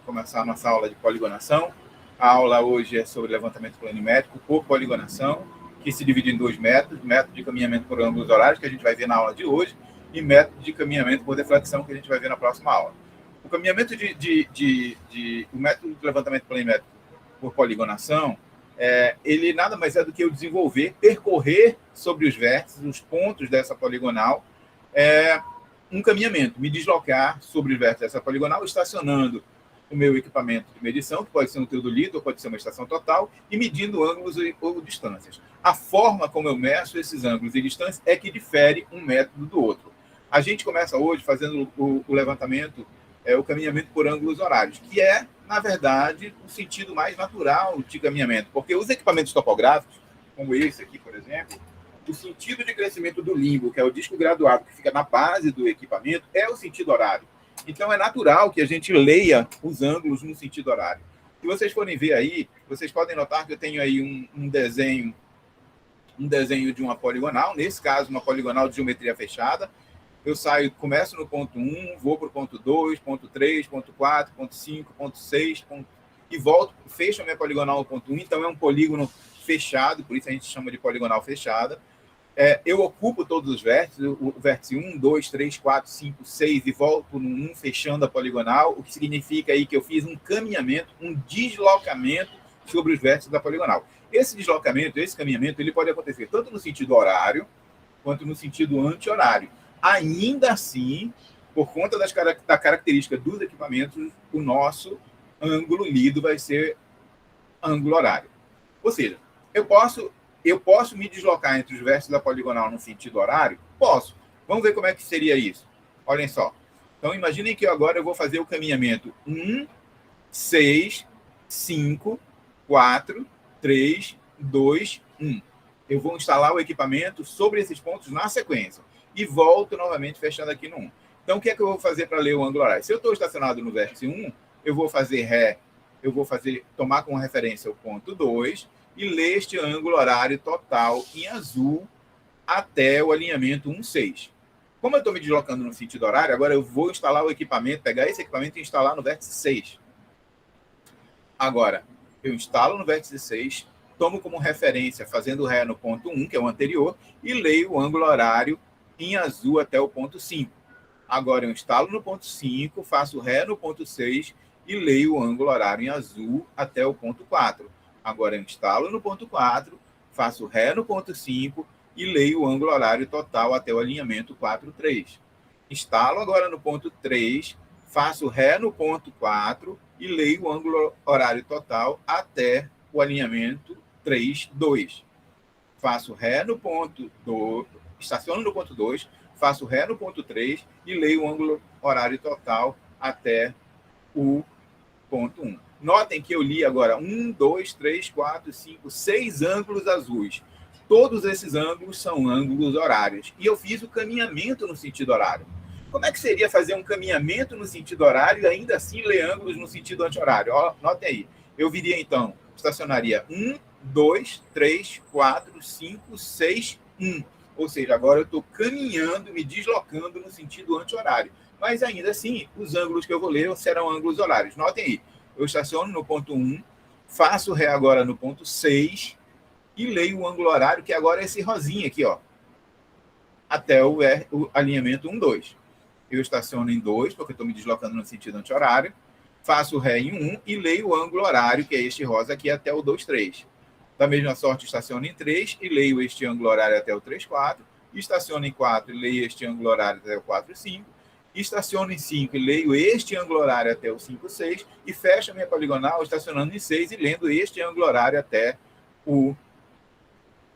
começar a nossa aula de poligonação. A aula hoje é sobre levantamento planimétrico por poligonação, que se divide em dois métodos: método de caminhamento por ângulos horários, que a gente vai ver na aula de hoje, e método de caminhamento por deflexão, que a gente vai ver na próxima aula. O caminhamento o método de levantamento planimétrico por poligonação, ele nada mais é do que eu percorrer sobre os vértices, os pontos dessa poligonal, um caminhamento, me deslocar sobre os vértices dessa poligonal, estacionando o meu equipamento de medição, que pode ser um teodolito ou pode ser uma estação total, e medindo ângulos ou distâncias. A forma como eu meço esses ângulos e distâncias é que difere um método do outro. A gente começa hoje fazendo o levantamento, o caminhamento por ângulos horários, que é, na verdade, o sentido mais natural de caminhamento, porque os equipamentos topográficos, como esse aqui, por exemplo, o sentido de crescimento do limbo, que é o disco graduado, que fica na base do equipamento, é o sentido horário. Então, é natural que a gente leia os ângulos no sentido horário. Se vocês forem ver aí, vocês podem notar que eu tenho aí um desenho de uma poligonal, nesse caso, uma poligonal de geometria fechada. Eu começo no ponto 1, vou para o ponto 2, ponto 3, ponto 4, ponto 5, ponto 6, e volto, fecho a minha poligonal no ponto 1. Então, é um polígono fechado, por isso a gente chama de poligonal fechada. Eu ocupo todos os vértices, o vértice 1, 2, 3, 4, 5, 6, e volto no 1, fechando a poligonal, o que significa aí que eu fiz um caminhamento, um deslocamento sobre os vértices da poligonal. Esse deslocamento, esse caminhamento, ele pode acontecer tanto no sentido horário, quanto no sentido anti-horário. Ainda assim, por conta da característica dos equipamentos, o nosso ângulo lido vai ser ângulo horário. Ou seja, eu posso me deslocar entre os vértices da poligonal no sentido horário? Posso. Vamos ver como é que seria isso. Olhem só. Então, imaginem que agora eu vou fazer o caminhamento 1, 6, 5, 4, 3, 2, 1. Eu vou instalar o equipamento sobre esses pontos na sequência. E volto novamente fechando aqui no 1. Então, o que é que eu vou fazer para ler o ângulo horário? Se eu estou estacionado no vértice 1, eu vou tomar como referência o ponto 2 e ler este ângulo horário total em azul até o alinhamento 1,6. Como eu estou me deslocando no sentido horário, agora eu vou instalar o equipamento, pegar esse equipamento e instalar no vértice 6. Agora, eu instalo no vértice 6, tomo como referência, fazendo ré no ponto 1, que é o anterior, e leio o ângulo horário em azul até o ponto 5. Agora eu instalo no ponto 5, faço ré no ponto 6 e leio o ângulo horário em azul até o ponto 4. Agora eu instalo no ponto 4, faço ré no ponto 5 e leio o ângulo horário total até o alinhamento 4,3. Instalo agora no ponto 3, faço ré no ponto 4 e leio o ângulo horário total até o alinhamento 3,2. Faço ré no ponto 2, estaciono no ponto 2, faço ré no ponto 3 e leio o ângulo horário total até o ponto 1. Notem que eu li agora 1, 2, 3, 4, 5, 6 ângulos azuis. Todos esses ângulos são ângulos horários. E eu fiz o caminhamento no sentido horário. Como é que seria fazer um caminhamento no sentido horário e ainda assim ler ângulos no sentido anti-horário? Notem aí. Eu viria, então, estacionaria 1, 2, 3, 4, 5, 6, 1. Ou seja, agora eu estou caminhando, me deslocando no sentido anti-horário. Mas ainda assim, os ângulos que eu vou ler serão ângulos horários. Notem aí. Eu estaciono no ponto 1, faço ré agora no ponto 6 e leio o ângulo horário, que agora é esse rosinha aqui, ó, até o alinhamento 1, 2. Eu estaciono em 2, porque estou me deslocando no sentido anti-horário, faço ré em 1 e leio o ângulo horário, que é este rosa aqui, até o 2, 3. Da mesma sorte, estaciono em 3 e leio este ângulo horário até o 3, 4. Estaciono em 4 e leio este ângulo horário até o 4, 5. Estaciono em 5 e leio este ângulo horário até o 5, 6. E fecho a minha poligonal estacionando em 6 e lendo este ângulo horário até o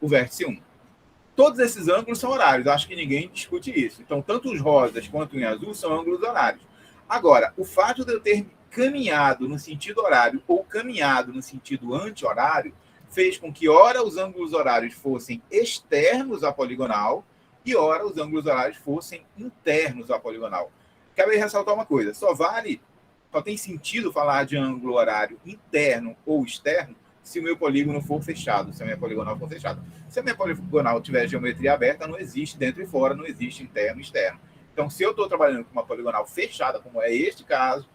vértice 1. Todos esses ângulos são horários, acho que ninguém discute isso. Então, tanto os rosas quanto em azul são ângulos horários. Agora, o fato de eu ter caminhado no sentido horário ou caminhado no sentido anti-horário fez com que, ora, os ângulos horários fossem externos à poligonal e, ora, os ângulos horários fossem internos à poligonal. Cabe ressaltar uma coisa, só tem sentido falar de ângulo horário interno ou externo se o meu polígono for fechado, se a minha poligonal for fechada. Se a minha poligonal tiver geometria aberta, não existe dentro e fora, não existe interno e externo. Então, se eu estou trabalhando com uma poligonal fechada, como é este caso,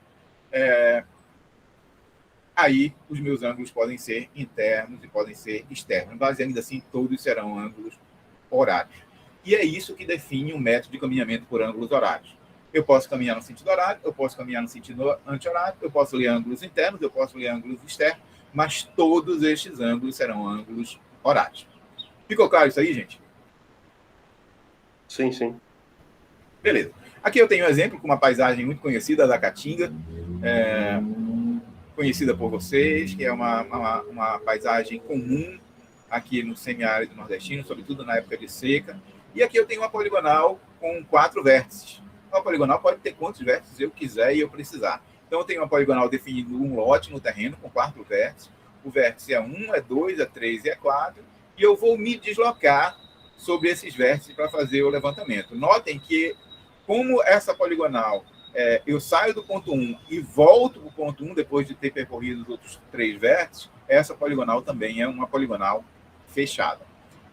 aí os meus ângulos podem ser internos e podem ser externos, mas ainda assim todos serão ângulos horários. E é isso que define um método de caminhamento por ângulos horários. Eu posso caminhar no sentido horário, eu posso caminhar no sentido anti-horário, eu posso ler ângulos internos, eu posso ler ângulos externos, mas todos estes ângulos serão ângulos horários. Ficou claro isso aí, gente? Sim, sim. Beleza. Aqui eu tenho um exemplo com uma paisagem muito conhecida da Caatinga, conhecida por vocês, que é uma paisagem comum aqui no semiárido nordestino, sobretudo na época de seca. E aqui eu tenho uma poligonal com 4 vértices. Uma poligonal pode ter quantos vértices eu quiser e eu precisar. Então eu tenho uma poligonal definindo um lote no terreno com 4 vértices. O vértice é 1, é 2, é 3 e é 4. E eu vou me deslocar sobre esses vértices para fazer o levantamento. Notem que, como essa poligonal, eu saio do ponto 1 e volto para o ponto 1 depois de ter percorrido os outros 3 vértices, essa poligonal também é uma poligonal fechada.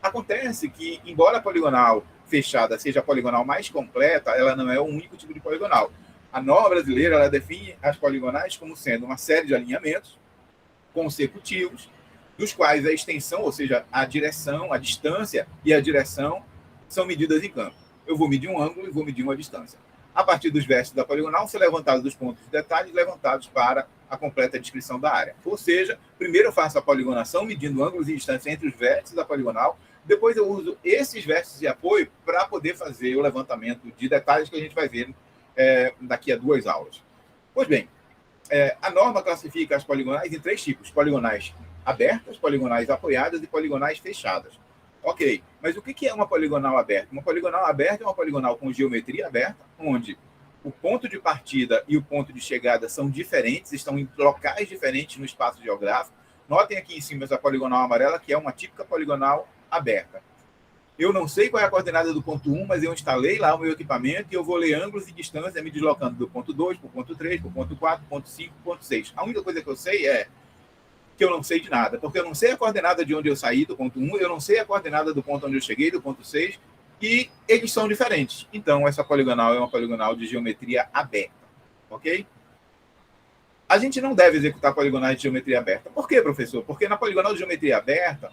Acontece que, embora a poligonal fechada seja a poligonal mais completa, ela não é o único tipo de poligonal. A norma brasileira ela define as poligonais como sendo uma série de alinhamentos consecutivos, dos quais a extensão, ou seja, a direção, a distância e a direção são medidas em campo. Eu vou medir um ângulo e vou medir uma distância. A partir dos vértices da poligonal, são levantados os pontos de detalhe levantados para a completa descrição da área. Ou seja, primeiro eu faço a poligonação, medindo ângulos e distância entre os vértices da poligonal, depois eu uso esses vértices de apoio para poder fazer o levantamento de detalhes que a gente vai ver daqui a 2 aulas. Pois bem, a norma classifica as poligonais em 3 tipos: poligonais abertas, poligonais apoiadas e poligonais fechadas. Ok, mas o que é uma poligonal aberta? Uma poligonal aberta é uma poligonal com geometria aberta, onde o ponto de partida e o ponto de chegada são diferentes, estão em locais diferentes no espaço geográfico. Notem aqui em cima essa poligonal amarela, que é uma típica poligonal aberta. Eu não sei qual é a coordenada do ponto 1, mas eu instalei lá o meu equipamento e eu vou ler ângulos e distância me deslocando do ponto 2 para o ponto 3, para o ponto 4, para o ponto 5, para o ponto 6. A única coisa que eu sei é que eu não sei de nada, porque eu não sei a coordenada de onde eu saí, do ponto 1, eu não sei a coordenada do ponto onde eu cheguei, do ponto 6, e eles são diferentes. Então, essa poligonal é uma poligonal de geometria aberta, ok? A gente não deve executar poligonais de geometria aberta. Por quê, professor? Porque na poligonal de geometria aberta,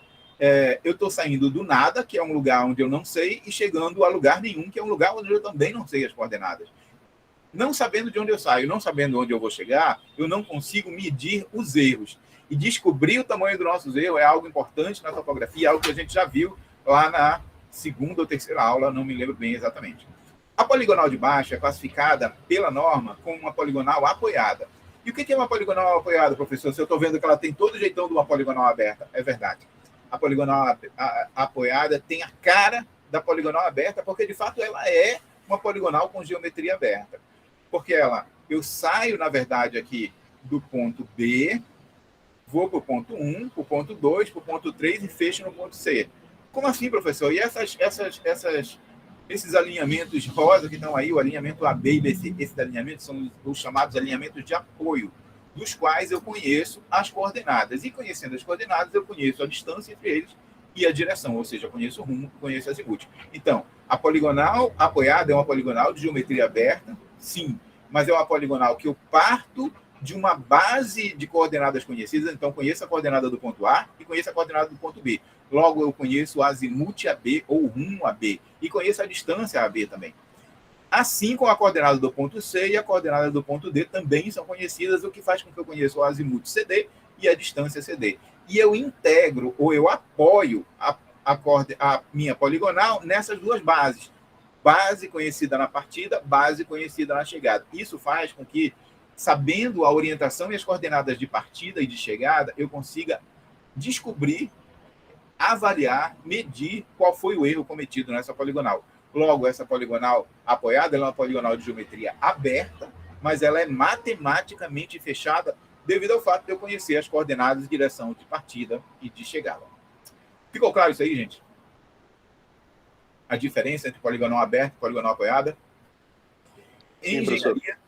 eu estou saindo do nada, que é um lugar onde eu não sei, e chegando a lugar nenhum, que é um lugar onde eu também não sei as coordenadas. Não sabendo de onde eu saio, não sabendo onde eu vou chegar, eu não consigo medir os erros. E descobrir o tamanho dos nossos erros é algo importante na topografia, algo que a gente já viu lá na 2ª ou 3ª aula, não me lembro bem exatamente. A poligonal de baixo é classificada pela norma como uma poligonal apoiada. E o que é uma poligonal apoiada, professor? Se eu estou vendo que ela tem todo o jeitão de uma poligonal aberta, é verdade. A poligonal apoiada tem a cara da poligonal aberta, porque de fato ela é uma poligonal com geometria aberta. Porque eu saio, na verdade, aqui do ponto B, vou para o ponto 1, para o ponto 2, para o ponto 3 e fecho no ponto C. Como assim, professor? E esses alinhamentos rosa que estão aí, o alinhamento AB e BC, esses alinhamentos são os chamados alinhamentos de apoio, dos quais eu conheço as coordenadas. E conhecendo as coordenadas, eu conheço a distância entre eles e a direção, ou seja, eu conheço o rumo, conheço a azimute. Então, a poligonal apoiada é uma poligonal de geometria aberta, sim, mas é uma poligonal que eu parto de uma base de coordenadas conhecidas, então conheço a coordenada do ponto A e conheço a coordenada do ponto B. Logo, eu conheço o azimute AB ou o rumo AB e conheço a distância AB também. Assim como a coordenada do ponto C e a coordenada do ponto D também são conhecidas, o que faz com que eu conheça o azimute CD e a distância CD. E eu integro ou eu apoio a minha poligonal nessas 2 bases. Base conhecida na partida, base conhecida na chegada. Isso faz com que, sabendo a orientação e as coordenadas de partida e de chegada, eu consiga descobrir, avaliar, medir qual foi o erro cometido nessa poligonal. Logo, essa poligonal apoiada é uma poligonal de geometria aberta, mas ela é matematicamente fechada devido ao fato de eu conhecer as coordenadas de direção de partida e de chegada. Ficou claro isso aí, gente? A diferença entre poligonal aberta e poligonal apoiada? Em engenharia,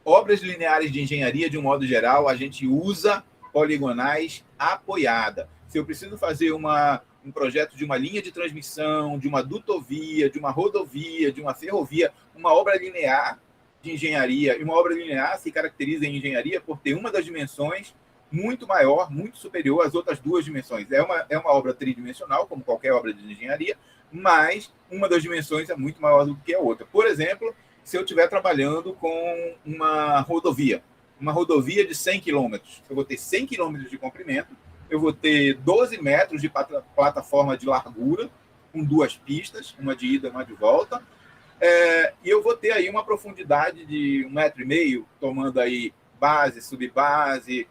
obras lineares de engenharia, de um modo geral, a gente usa poligonais apoiada. Se eu preciso fazer uma um projeto de uma linha de transmissão, de uma dutovia, de uma rodovia, de uma ferrovia, uma obra linear de engenharia. E uma obra linear se caracteriza em engenharia por ter uma das dimensões muito maior, muito superior às outras duas dimensões. É uma obra tridimensional, como qualquer obra de engenharia, mas uma das dimensões é muito maior do que a outra. Por exemplo, se eu estiver trabalhando com uma rodovia de 100 quilômetros, eu vou ter 100 quilômetros de comprimento, eu vou ter 12 metros de plataforma de largura, com duas pistas, uma de ida e uma de volta, e eu vou ter aí uma profundidade de 1,5 metro, tomando aí base, subbase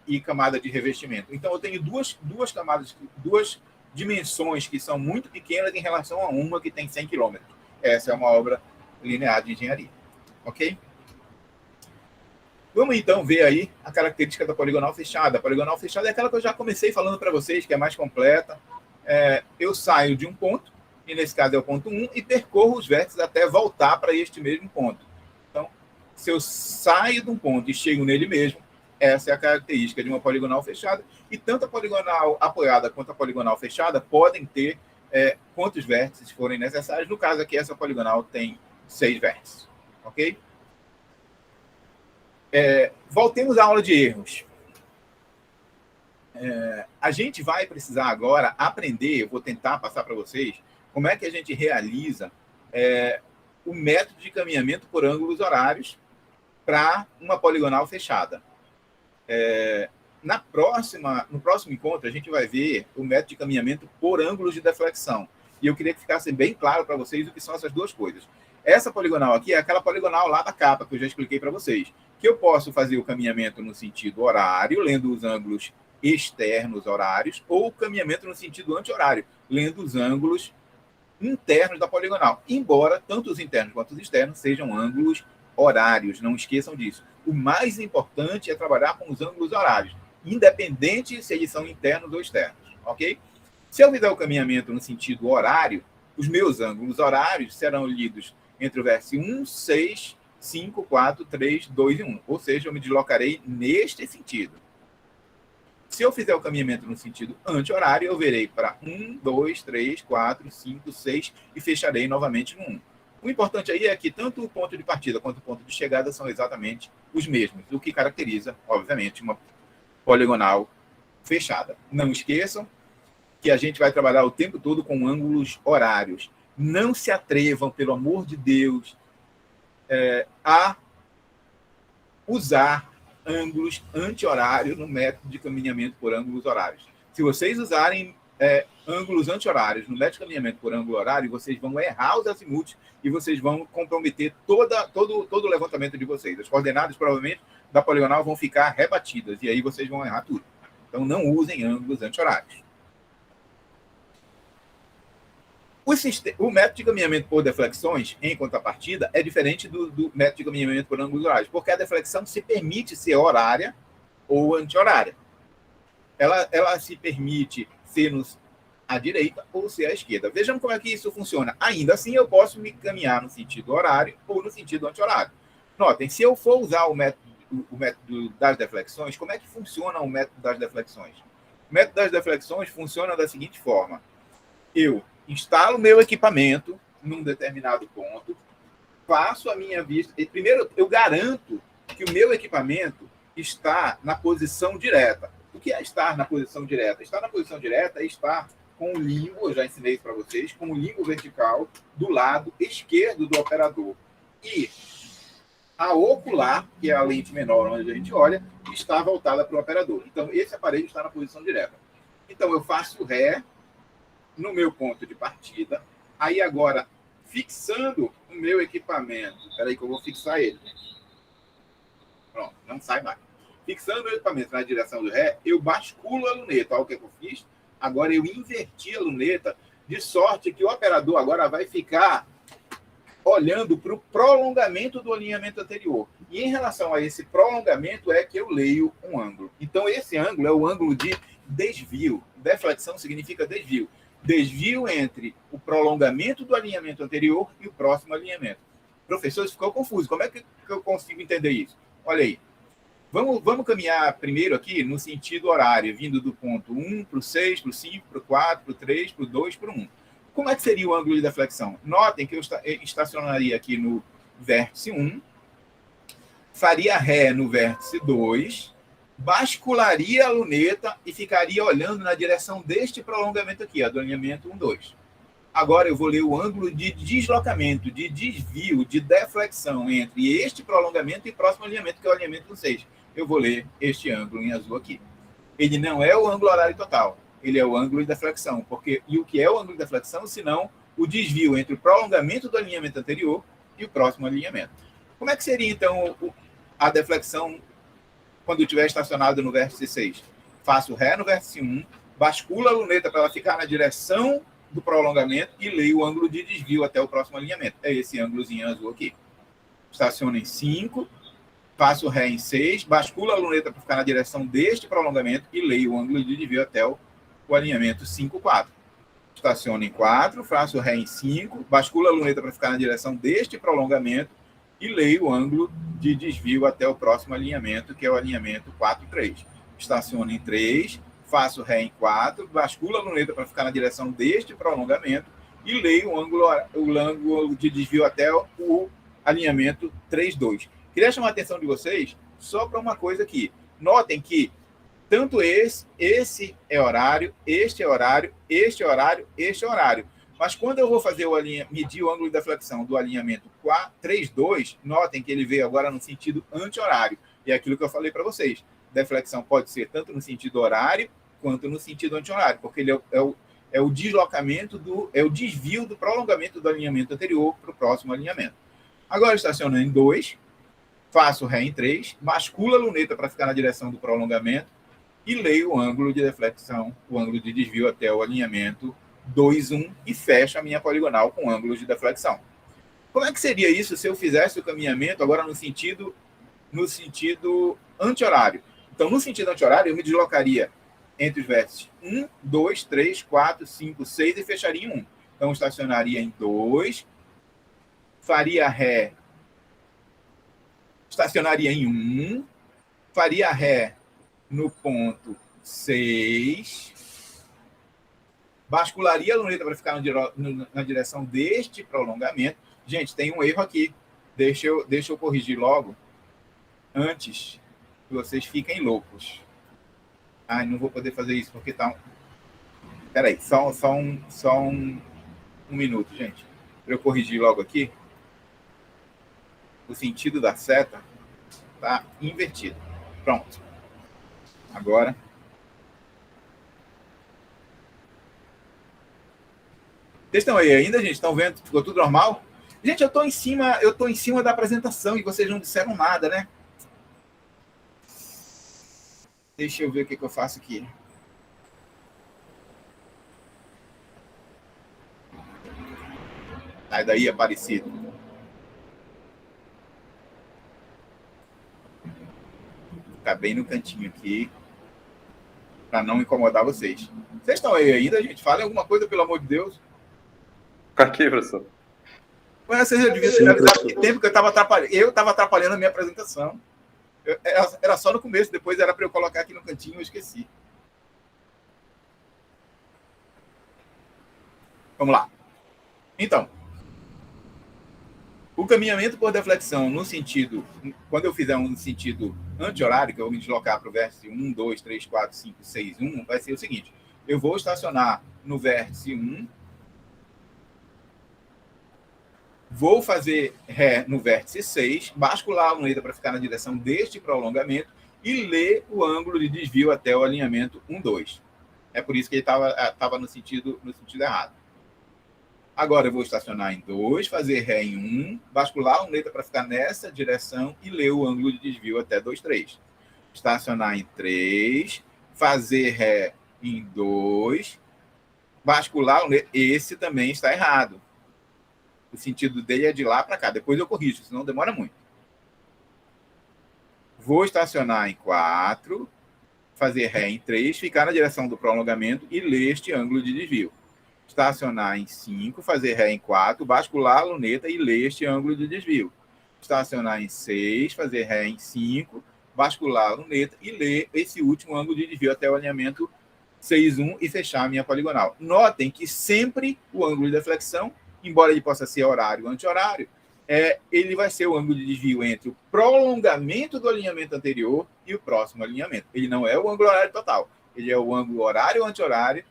e camada de revestimento. Então, eu tenho duas camadas, duas dimensões que são muito pequenas em relação a uma que tem 100 quilômetros. Essa é uma obra linear de engenharia. Ok? Vamos, então, ver aí a característica da poligonal fechada. A poligonal fechada é aquela que eu já comecei falando para vocês, que é mais completa. Eu saio de um ponto, e nesse caso é o ponto 1, e percorro os vértices até voltar para este mesmo ponto. Então, se eu saio de um ponto e chego nele mesmo, essa é a característica de uma poligonal fechada. E tanto a poligonal apoiada quanto a poligonal fechada podem ter quantos vértices forem necessários. No caso aqui, essa poligonal tem 6 vértices. Ok? Voltemos à aula de erros. A gente vai precisar agora aprender, eu vou tentar passar para vocês, como é que a gente realiza o método de caminhamento por ângulos horários para uma poligonal fechada. No próximo encontro, a gente vai ver o método de caminhamento por ângulos de deflexão. E eu queria que ficasse bem claro para vocês o que são essas duas coisas. Essa poligonal aqui é aquela poligonal lá da capa, que eu já expliquei para vocês, que eu posso fazer o caminhamento no sentido horário, lendo os ângulos externos horários, ou o caminhamento no sentido anti-horário, lendo os ângulos internos da poligonal. Embora tanto os internos quanto os externos sejam ângulos horários, não esqueçam disso. O mais importante é trabalhar com os ângulos horários, independente se eles são internos ou externos, ok? Se eu fizer o caminhamento no sentido horário, os meus ângulos horários serão lidos entre o vértice 1, 6, 5, 4, 3, 2 e 1. Ou seja, eu me deslocarei neste sentido. Se eu fizer o caminhamento no sentido anti-horário, eu verei para 1, 2, 3, 4, 5, 6 e fecharei novamente no 1. O importante aí é que tanto o ponto de partida quanto o ponto de chegada são exatamente os mesmos, o que caracteriza, obviamente, uma poligonal fechada. Não esqueçam que a gente vai trabalhar o tempo todo com ângulos horários. Não se atrevam, pelo amor de Deus, a usar ângulos anti-horários no método de caminhamento por ângulos horários. Se vocês usarem ângulos anti-horários no método de caminhamento por ângulo horário, vocês vão errar os azimuths e vocês vão comprometer todo o levantamento de vocês. As coordenadas, provavelmente, da poligonal vão ficar rebatidas e aí vocês vão errar tudo. Então, não usem ângulos anti-horários. O método de caminhamento por deflexões, em contrapartida, é diferente do método de caminhamento por ângulos horários, porque a deflexão se permite ser horária ou anti-horária. Ela se permite ser à direita ou ser à esquerda. Vejam como é que isso funciona. Ainda assim, eu posso me caminhar no sentido horário ou no sentido anti-horário. Notem, se eu for usar o método das deflexões, como é que funciona o método das deflexões? O método das deflexões funciona da seguinte forma. Eu instalo meu equipamento num determinado ponto, faço a minha vista. E primeiro, eu garanto que o meu equipamento está na posição direta. O que é estar na posição direta? Estar na posição direta é estar com o limbo, eu já ensinei isso para vocês, com o limbo vertical do lado esquerdo do operador. E a ocular, que é a lente menor onde a gente olha, está voltada para o operador. Então, esse aparelho está na posição direta. Então, eu faço ré no meu ponto de partida. Aí, agora, fixando o meu equipamento. Espera aí que eu vou fixar ele. Pronto, não sai mais. Fixando o meu equipamento na direção do ré, eu basculo a luneta. Olha o que eu fiz. Agora, eu inverti a luneta, de sorte que o operador agora vai ficar olhando para o prolongamento do alinhamento anterior. E em relação a esse prolongamento é que eu leio um ângulo. Então, esse ângulo é o ângulo de desvio. Deflexão significa desvio. Desvio entre o prolongamento do alinhamento anterior e o próximo alinhamento. Professor, isso ficou confuso. Como é que eu consigo entender isso? Olha aí. Vamos caminhar primeiro aqui no sentido horário, vindo do ponto 1 para o 6, para o 5, para o 4, para o 3, para o 2, para o 1. Como é que seria o ângulo de deflexão? Notem que eu estacionaria aqui no vértice 1, faria ré no vértice 2, bascularia a luneta e ficaria olhando na direção deste prolongamento aqui, do alinhamento 1, 2. Agora eu vou ler o ângulo de deslocamento, de desvio, de deflexão entre este prolongamento e próximo alinhamento, que é o alinhamento 6. Eu vou ler este ângulo em azul aqui. Ele não é o ângulo horário total, ele é o ângulo de deflexão. E o que é o ângulo de deflexão, senão o desvio entre o prolongamento do alinhamento anterior e o próximo alinhamento. Como é que seria, então, a deflexão quando eu estiver estacionado no vértice 6? Faço ré no vértice 1, basculo a luneta para ela ficar na direção do prolongamento e leio o ângulo de desvio até o próximo alinhamento. É esse ângulozinho azul aqui. Estaciono em 5, faço ré em 6, basculo a luneta para ficar na direção deste prolongamento e leio o ângulo de desvio até o alinhamento 5, 4. Estaciono em 4, faço ré em 5, basculo a luneta para ficar na direção deste prolongamento e leio o ângulo de desvio até o próximo alinhamento, que é o alinhamento 4, 3. Estaciono em 3, faço ré em 4, basculo a luneta para ficar na direção deste prolongamento e leio o ângulo de desvio até o alinhamento 3, 2. Queria chamar a atenção de vocês só para uma coisa aqui. Notem que tanto esse é horário, este é horário, este é horário, este é horário. Mas quando eu vou fazer medir o ângulo de deflexão do alinhamento 3, 2, notem que ele veio agora no sentido anti-horário. E é aquilo que eu falei para vocês. Deflexão pode ser tanto no sentido horário quanto no sentido anti-horário, porque ele é o deslocamento, é o desvio do prolongamento do alinhamento anterior para o próximo alinhamento. Agora estaciono em 2, faço ré em 3, basculo a luneta para ficar na direção do prolongamento e leio o ângulo de deflexão, o ângulo de desvio até o alinhamento 2, 1 e fecho a minha poligonal com ângulos de deflexão. Como é que seria isso se eu fizesse o caminhamento agora no sentido anti-horário? Então, no sentido anti-horário, eu me deslocaria entre os vértices 1, 2, 3, 4, 5, 6 e fecharia em 1. Então, estacionaria em 2, faria ré, estacionaria em 1, faria ré no ponto 6, bascularia a luneta para ficar na direção deste prolongamento. Gente, tem um erro aqui. Deixa eu corrigir logo, antes que vocês fiquem loucos. Ai, não vou poder fazer isso, porque tá... Peraí, só um minuto, gente. Para eu corrigir logo aqui. O sentido da seta tá invertido. Pronto. Agora... Vocês estão aí ainda, gente? Estão vendo? Ficou tudo normal? Gente, eu tô em cima da apresentação e vocês não disseram nada, né? Deixa eu ver o que eu faço aqui. Sai daí, Aparecido. Ficar bem no cantinho aqui, para não incomodar vocês. Vocês estão aí ainda, gente? Falem alguma coisa, pelo amor de Deus. Aqui, professor. Vocês já deviam ter avisado que tempo que eu estava atrapalhando a minha apresentação. Era só no começo, depois era para eu colocar aqui no cantinho, eu esqueci. Vamos lá. Então, o caminhamento por deflexão no sentido, quando eu fizer um sentido anti-horário, que eu vou me deslocar para o vértice 1, 2, 3, 4, 5, 6, 1, vai ser o seguinte. Eu vou estacionar no vértice 1, vou fazer ré no vértice 6, bascular a luneta para ficar na direção deste prolongamento e ler o ângulo de desvio até o alinhamento 1, 2. É por isso que ele estava no sentido errado. Agora eu vou estacionar em 2, fazer ré em 1, bascular a luneta para ficar nessa direção e ler o ângulo de desvio até 2, 3. Estacionar em 3, fazer ré em 2, bascular a luneta. Esse também está errado. O sentido dele é de lá para cá. Depois eu corrijo, senão demora muito. Vou estacionar em 4, fazer ré em 3, ficar na direção do prolongamento e ler este ângulo de desvio. Estacionar em 5, fazer ré em 4, bascular a luneta e ler este ângulo de desvio. Estacionar em 6, fazer ré em 5, bascular a luneta e ler esse último ângulo de desvio até o alinhamento 6,1 e fechar a minha poligonal. Notem que sempre o ângulo de deflexão, embora ele possa ser horário ou anti-horário, ele vai ser o ângulo de desvio entre o prolongamento do alinhamento anterior e o próximo alinhamento. Ele não é o ângulo horário total. Ele é o ângulo horário ou anti-horário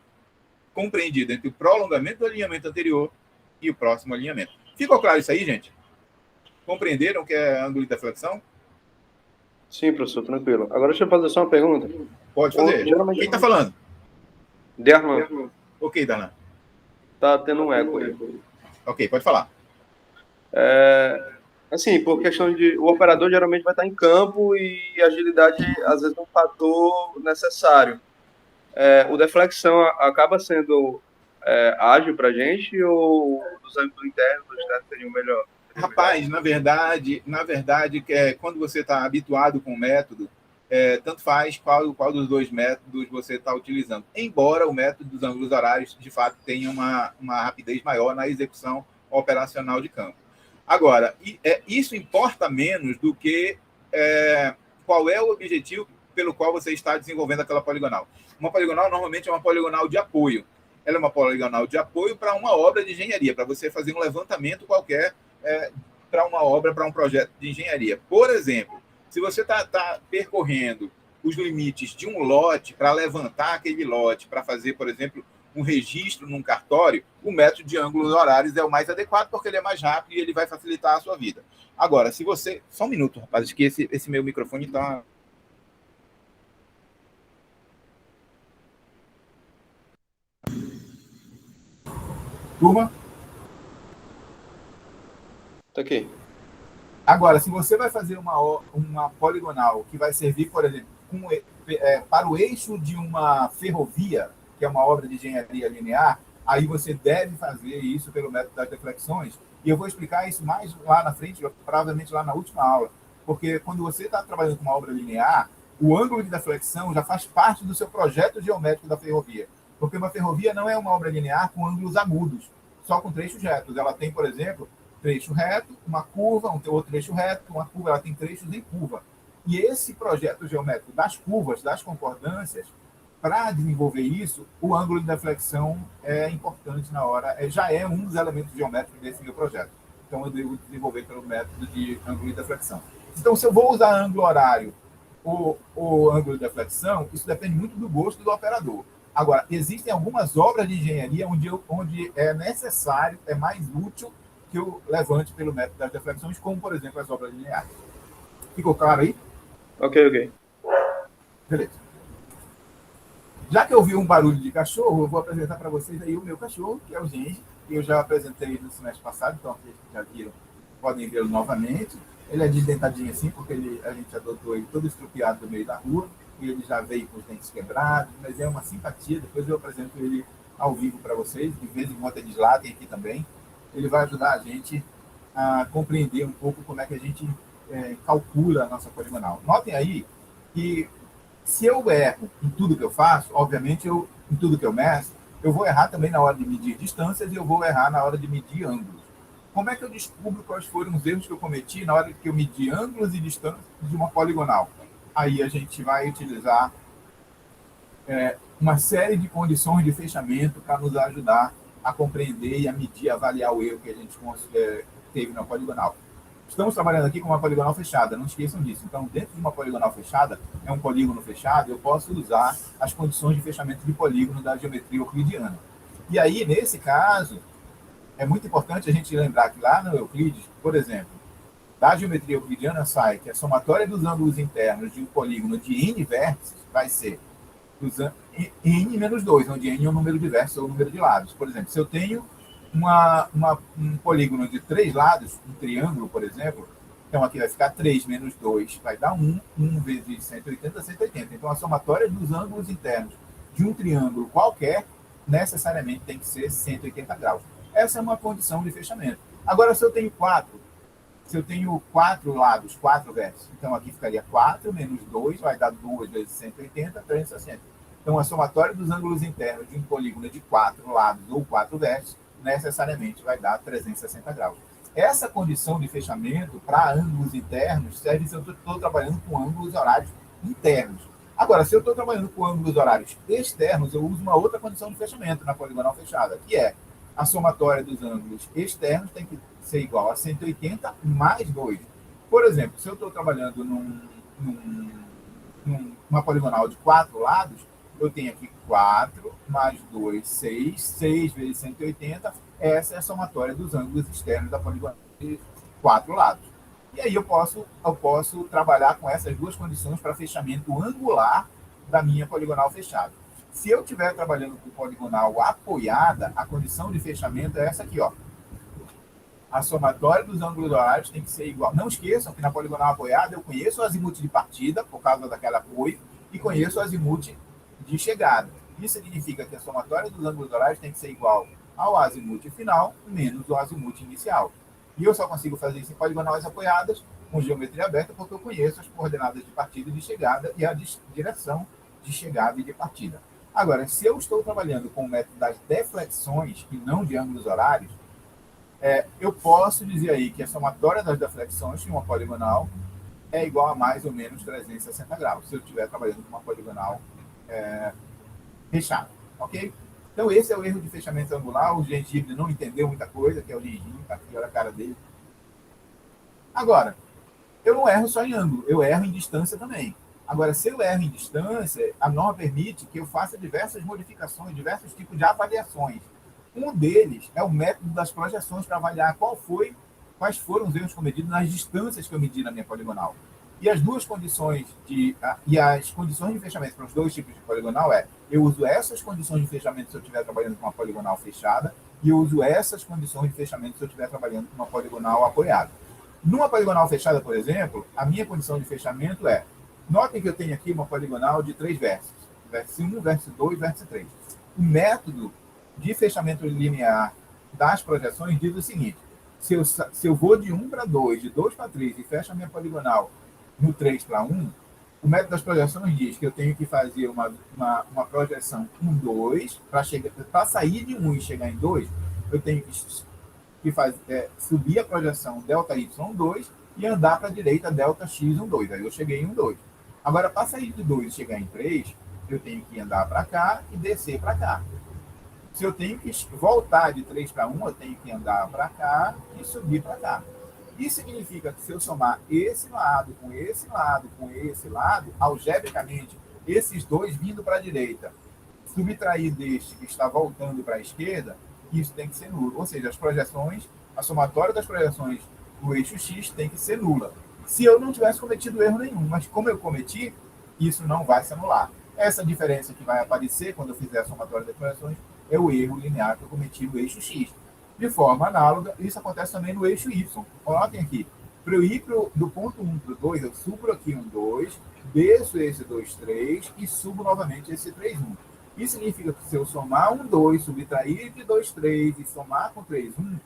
compreendido entre o prolongamento do alinhamento anterior e o próximo alinhamento. Ficou claro isso aí, gente? Compreenderam o que é ângulo de deflexão? Sim, professor, tranquilo. Agora deixa eu fazer só uma pergunta. Pode fazer. Quem está falando? Derman. Ok, Darlan. Tá tendo um eco aí. Ok, pode falar. Assim, por questão de... O operador geralmente vai estar em campo e agilidade, às vezes, é um fator necessário. O deflexão acaba sendo ágil para a gente ou os ângulos internos seriam melhor? Rapaz, na verdade, quando você está habituado com o método, tanto faz qual dos dois métodos você está utilizando. Embora o método dos ângulos horários, de fato, tenha uma rapidez maior na execução operacional de campo. Agora, isso importa menos do que qual é o objetivo pelo qual você está desenvolvendo aquela poligonal. Uma poligonal, normalmente, é uma poligonal de apoio. Ela é uma poligonal de apoio para uma obra de engenharia, para você fazer um levantamento qualquer para uma obra, para um projeto de engenharia. Por exemplo, se você está percorrendo os limites de um lote para levantar aquele lote, para fazer, por exemplo, um registro num cartório, o método de ângulos horários é o mais adequado, porque ele é mais rápido e ele vai facilitar a sua vida. Agora, se você... Só um minuto, rapaz, acho que esse meu microfone está... Turma? Tá aqui. Agora, se você vai fazer uma poligonal que vai servir, por exemplo, para o eixo de uma ferrovia, que é uma obra de engenharia linear, aí você deve fazer isso pelo método das deflexões. E eu vou explicar isso mais lá na frente, provavelmente lá na última aula. Porque quando você está trabalhando com uma obra linear, o ângulo de deflexão já faz parte do seu projeto geométrico da ferrovia. Porque uma ferrovia não é uma obra linear com ângulos agudos, só com trechos retos. Ela tem, por exemplo, trecho reto, uma curva, outro trecho reto, uma curva, ela tem trechos em curva. E esse projeto geométrico das curvas, das concordâncias, para desenvolver isso, o ângulo de deflexão é importante na hora, já é um dos elementos geométricos desse meu projeto. Então, eu devo desenvolver pelo método de ângulo de deflexão. Então, se eu vou usar ângulo horário ou ângulo de deflexão, isso depende muito do gosto do operador. Agora, existem algumas obras de engenharia onde é necessário, é mais útil que eu levante pelo método das deflexões, como, por exemplo, as obras lineares. Ficou claro aí? Ok. Beleza. Já que eu ouvi um barulho de cachorro, eu vou apresentar para vocês aí o meu cachorro, que é o Genji, que eu já apresentei no semestre passado, então vocês já viram, podem vê-lo novamente. Ele é desdentadinho assim, porque a gente adotou ele todo estrupiado do meio da rua, e ele já veio com os dentes quebrados, mas é uma simpatia. Depois eu apresento ele ao vivo para vocês, de vez em quando eles latem aqui também. Ele vai ajudar a gente a compreender um pouco como é que a gente calcula a nossa poligonal. Notem aí que se eu erro em tudo que eu faço, obviamente, em tudo que eu meço, eu vou errar também na hora de medir distâncias e eu vou errar na hora de medir ângulos. Como é que eu descubro quais foram os erros que eu cometi na hora que eu medi ângulos e distâncias de uma poligonal? Aí a gente vai utilizar uma série de condições de fechamento para nos ajudar a compreender e a medir, avaliar o erro que a gente teve na poligonal. Estamos trabalhando aqui com uma poligonal fechada, não esqueçam disso. Então, dentro de uma poligonal fechada, é um polígono fechado, eu posso usar as condições de fechamento de polígono da geometria euclidiana. E aí, nesse caso, é muito importante a gente lembrar que lá no Euclides, por exemplo, da geometria euclidiana sai que a somatória dos ângulos internos de um polígono de n vértices vai ser n menos 2, onde n é o número de vértices ou o número de lados. Por exemplo, se eu tenho um polígono de 3 lados, um triângulo, por exemplo, então aqui vai ficar 3 menos 2, vai dar 1, 1 vezes 180, 180. Então a somatória dos ângulos internos de um triângulo qualquer necessariamente tem que ser 180 graus. Essa é uma condição de fechamento. Agora, se eu tenho 4 lados, 4 vértices, então aqui ficaria 4 menos 2, vai dar 2 vezes 180, 360. Então a somatória dos ângulos internos de um polígono de 4 lados ou 4 vértices necessariamente vai dar 360 graus. Essa condição de fechamento para ângulos internos serve se eu estou trabalhando com ângulos horários internos. Agora, se eu estou trabalhando com ângulos horários externos, eu uso uma outra condição de fechamento na poligonal fechada, que é a somatória dos ângulos externos tem que ser igual a 180 mais 2. Por exemplo, se eu estou trabalhando numa poligonal de 4 lados, eu tenho aqui 4 mais 2, 6. 6 vezes 180, essa é a somatória dos ângulos externos da poligonal de 4 lados. E aí eu posso trabalhar com essas duas condições para fechamento angular da minha poligonal fechada. Se eu estiver trabalhando com poligonal apoiada, a condição de fechamento é essa aqui, ó. A somatória dos ângulos horários tem que ser igual. Não esqueçam que na poligonal apoiada eu conheço o azimuth de partida, por causa daquele apoio, e conheço o azimuth de chegada. Isso significa que a somatória dos ângulos horários tem que ser igual ao azimuth final menos o azimuth inicial. E eu só consigo fazer isso em poligonais apoiadas com geometria aberta porque eu conheço as coordenadas de partida e de chegada e a direção de chegada e de partida. Agora, se eu estou trabalhando com o método das deflexões e não de ângulos horários, eu posso dizer aí que a somatória das deflexões de uma poligonal é igual a mais ou menos 360 graus, se eu estiver trabalhando com uma poligonal fechada, ok? Então, esse é o erro de fechamento angular. O Gengibre não entendeu muita coisa, que é o Gengibre, tá aqui, olha a cara dele. Agora, eu não erro só em ângulo, eu erro em distância também. Agora, se eu erro em distância, a norma permite que eu faça diversas modificações, diversos tipos de avaliações. Um deles é o método das projeções para avaliar quais foram os erros cometidos nas distâncias que eu medi na minha poligonal. E as duas condições as condições de fechamento para os dois tipos de poligonal eu uso essas condições de fechamento se eu estiver trabalhando com uma poligonal fechada e eu uso essas condições de fechamento se eu estiver trabalhando com uma poligonal apoiada. Numa poligonal fechada, por exemplo, a minha condição de fechamento notem que eu tenho aqui uma poligonal de 3 vértices, vértice 1, vértice 2, vértice 3. O método de fechamento linear das projeções diz o seguinte: se eu vou de 1 para 2, de 2 para 3 e fecho a minha poligonal no 3 para 1, o método das projeções diz que eu tenho que fazer uma projeção 1, 2, para sair de 1 e chegar em 2, eu tenho que subir a projeção ΔY2 e andar para a direita ΔX12. Aí eu cheguei em 1, 2. Agora, para sair de 2 e chegar em 3, eu tenho que andar para cá e descer para cá. Se eu tenho que voltar de 3 para 1, eu tenho que andar para cá e subir para cá. Isso significa que se eu somar esse lado com esse lado com esse lado, algebricamente, esses dois vindo para a direita, subtrair deste que está voltando para a esquerda, isso tem que ser nulo. Ou seja, a somatória das projeções do eixo X tem que ser nula. Se eu não tivesse cometido erro nenhum, mas como eu cometi, isso não vai se anular. Essa diferença que vai aparecer quando eu fizer a somatória das projeções é o erro linear que eu cometi no eixo X. De forma análoga, isso acontece também no eixo Y. Coloquem aqui. Para eu ir do ponto 1 para o 2, eu subo aqui um 2, desço esse 2, 3 e subo novamente esse 3, 1. Isso significa que se eu somar um 2, subtrair de 2, 3 e somar com 3, 1,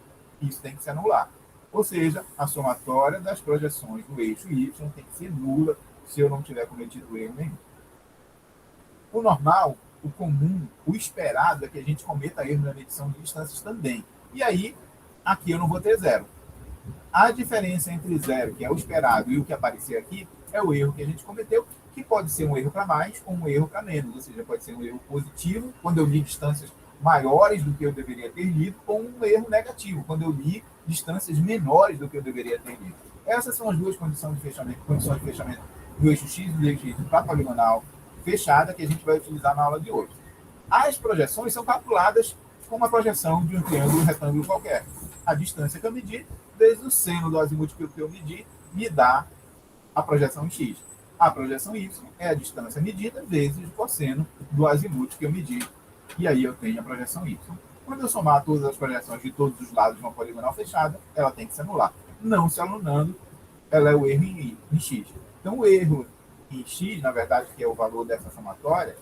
isso tem que se anular. Ou seja, a somatória das projeções do eixo Y tem que ser nula se eu não tiver cometido erro nenhum. O normal, o comum, o esperado é que a gente cometa erro na medição de distâncias também. E aí, aqui eu não vou ter zero. A diferença entre zero, que é o esperado, e o que aparecer aqui, é o erro que a gente cometeu, que pode ser um erro para mais ou um erro para menos. Ou seja, pode ser um erro positivo, quando eu li distâncias maiores do que eu deveria ter lido, ou um erro negativo, quando eu li distâncias menores do que eu deveria ter lido. Essas são as duas condições de fechamento do eixo X e do eixo Y para poligonal fechada que a gente vai utilizar na aula de hoje. As projeções são calculadas com uma projeção de um triângulo retângulo qualquer. A distância que eu medi, vezes o seno do azimuth que eu medi, me dá a projeção X. A projeção Y é a distância medida vezes o cosseno do azimuth que eu medi. E aí eu tenho a projeção Y. Quando eu somar todas as projeções de todos os lados de uma poligonal fechada, ela tem que se anular. Não se anulando, ela é o erro em X. Então, o erro em X, na verdade, que é o valor dessa somatória,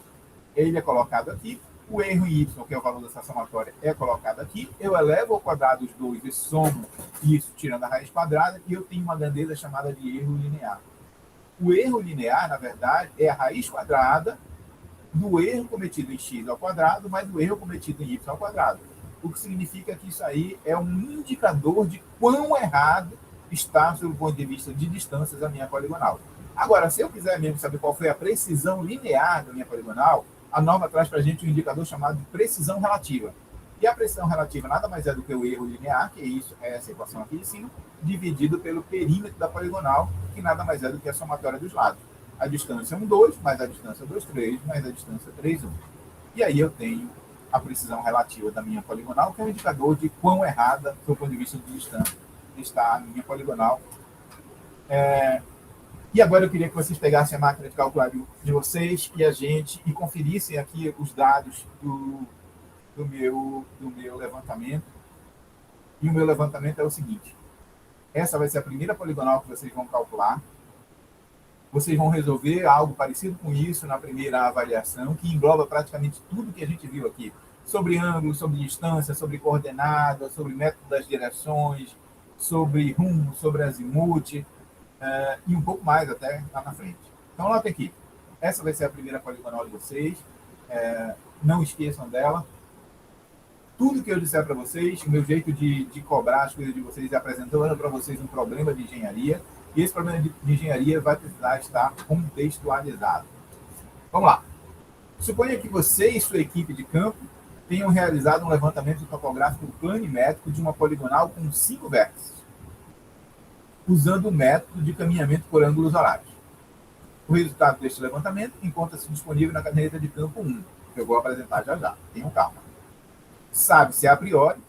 ele é colocado aqui. O erro em Y, que é o valor dessa somatória, é colocado aqui. Eu elevo ao quadrado os dois e somo isso, tirando a raiz quadrada, e eu tenho uma grandeza chamada de erro linear. O erro linear, na verdade, é a raiz quadrada do erro cometido em x ao quadrado mais o erro cometido em y ao quadrado. o que significa que isso aí é um indicador de quão errado está, sob o ponto de vista de distâncias, a minha poligonal. Agora, se eu quiser mesmo saber qual foi a precisão linear da minha poligonal, a norma traz para a gente um indicador chamado de precisão relativa. E a precisão relativa nada mais é do que o erro linear, que é essa equação aqui de cima, dividido pelo perímetro da poligonal, que nada mais é do que a somatória dos lados. A distância 1, 2, mais a distância 2, 3, mais a distância 3, 1. E aí eu tenho a precisão relativa da minha poligonal, que é um indicador de quão errada, do ponto de vista de distância, está a minha poligonal. E agora eu queria que vocês pegassem a máquina de calcular de vocês e conferissem aqui os dados do meu levantamento. E o meu levantamento é o seguinte. Essa vai ser a primeira poligonal que vocês vão calcular. Vocês vão resolver algo parecido com isso na primeira avaliação, que engloba praticamente tudo que a gente viu aqui. Sobre ângulo, sobre distância, sobre coordenada, sobre método das direções, sobre rumo, sobre azimuth, e um pouco mais até lá na frente. Então, anota aqui. Essa vai ser a primeira poligonal de vocês. Não esqueçam dela. Tudo que eu disser para vocês, o meu jeito de cobrar as coisas de vocês é apresentando para vocês um problema de engenharia. E esse problema de engenharia vai precisar estar contextualizado. Vamos lá. Suponha que você e sua equipe de campo tenham realizado um levantamento topográfico planimétrico de uma poligonal com 5 vértices, usando o método de caminhamento por ângulos horários. O resultado deste levantamento encontra-se disponível na caderneta de campo 1, que eu vou apresentar já já. Tenham calma. Sabe-se a priori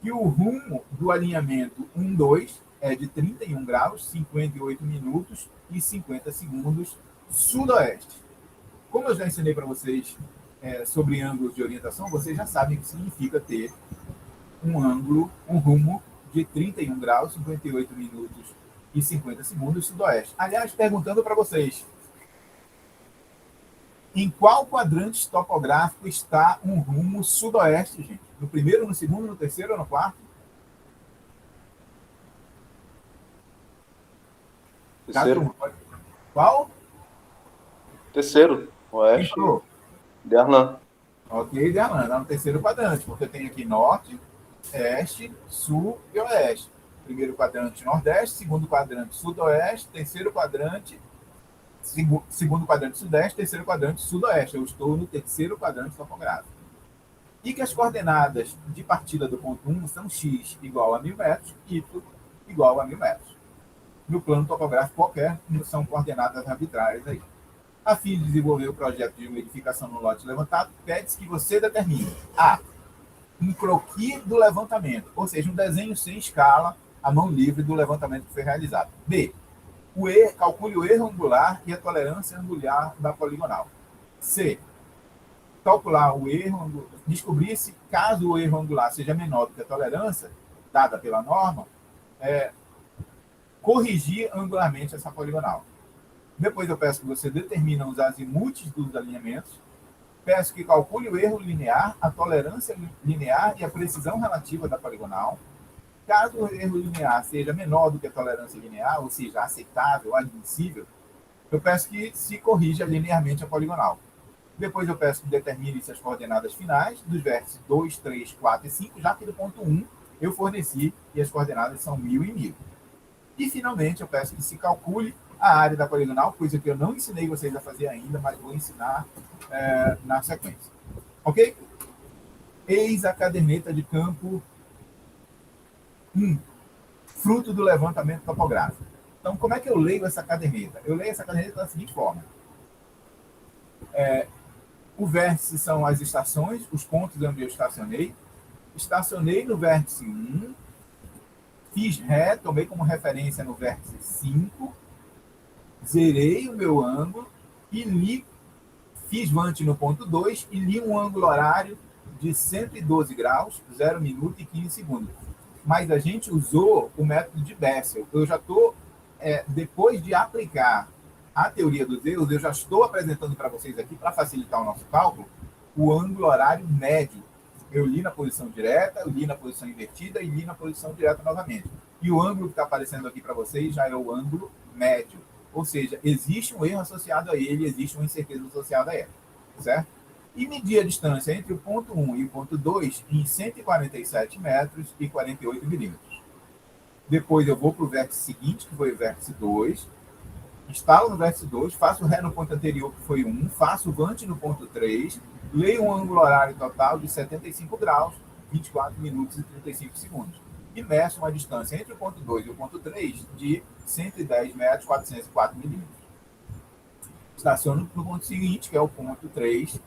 que o rumo do alinhamento 1-2 é de 31 graus, 58 minutos e 50 segundos sudoeste. Como eu já ensinei para vocês sobre ângulos de orientação, vocês já sabem o que significa ter um rumo de 31 graus, 58 minutos e 50 segundos sudoeste. Aliás, perguntando para vocês, em qual quadrante topográfico está um rumo sudoeste, gente? No primeiro, no segundo, no terceiro ou no quarto? Terceiro. Qual? Terceiro. Oeste. De Arlan. Ok, de Arlan. Está no terceiro quadrante, porque tem aqui norte, este, sul e oeste. Primeiro quadrante nordeste, segundo quadrante sudoeste, terceiro quadrante, segundo quadrante sudeste, terceiro quadrante sudoeste. Eu estou no terceiro quadrante topográfico. E que as coordenadas de partida do ponto 1 são x igual a 1.000 metros e y igual a 1.000 metros. No plano topográfico qualquer, são coordenadas arbitrárias aí. A fim de desenvolver o projeto de uma edificação no lote levantado, pede-se que você determine A. Um croquis do levantamento, ou seja, um desenho sem escala, à mão livre do levantamento que foi realizado. B. Calcule o erro angular e a tolerância angular da poligonal. C. Calcular o erro, descobrir se, caso o erro angular seja menor do que a tolerância, dada pela norma, corrigir angularmente essa poligonal. Depois eu peço que você determine os azimuths dos alinhamentos, peço que calcule o erro linear, a tolerância linear e a precisão relativa da poligonal. Caso o erro linear seja menor do que a tolerância linear, ou seja, aceitável, admissível, eu peço que se corrija linearmente a poligonal. Depois eu peço que determine-se as coordenadas finais dos vértices 2, 3, 4 e 5, já que do ponto 1 eu forneci e as coordenadas são 1.000 e 1.000. E, finalmente, eu peço que se calcule a área da poligonal, coisa que eu não ensinei vocês a fazer ainda, mas vou ensinar na sequência. Ok? Eis a caderneta de campo 1, fruto do levantamento topográfico. Então, como é que eu leio essa caderneta? Eu leio essa caderneta da seguinte forma. O vértice são as estações, os pontos onde eu estacionei. Estacionei no vértice 1, fiz ré, tomei como referência no vértice 5, zerei o meu ângulo e fiz vante no ponto 2 e li um ângulo horário de 112 graus, 0 minuto e 15 segundos. Mas a gente usou o método de Bessel. Eu já estou, depois de aplicar a teoria dos erros, eu já estou apresentando para vocês aqui, para facilitar o nosso cálculo, o ângulo horário médio. Eu li na posição direta, eu li na posição invertida e li na posição direta novamente. E o ângulo que está aparecendo aqui para vocês já é o ângulo médio. Ou seja, existe um erro associado a ele, existe uma incerteza associada a ele. Certo? e medir a distância entre o ponto 1 e o ponto 2 em 147 metros e 48 milímetros. Depois eu vou para o vértice seguinte, que foi o vértice 2, instalo no vértice 2, faço ré no ponto anterior, que foi 1, faço vante no ponto 3, leio um ângulo horário total de 75 graus, 24 minutos e 35 segundos. E meço uma distância entre o ponto 2 e o ponto 3 de 110 metros, 404 milímetros. Estaciono no ponto seguinte, que é o ponto 3,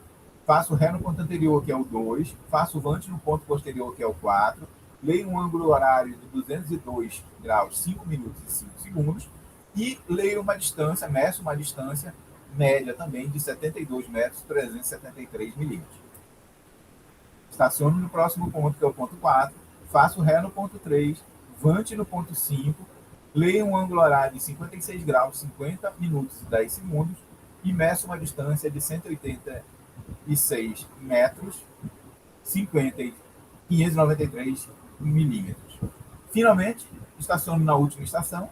faço ré no ponto anterior, que é o 2, faço vante no ponto posterior, que é o 4, leio um ângulo horário de 202 graus, 5 minutos e 5 segundos, e leio uma distância, meço uma distância média também de 72 metros, 373 milímetros. Estaciono no próximo ponto, que é o ponto 4, faço ré no ponto 3, vante no ponto 5, leio um ângulo horário de 56 graus, 50 minutos e 10 segundos, e meço uma distância de 186 metros, 593 milímetros. Finalmente, estaciono na última estação,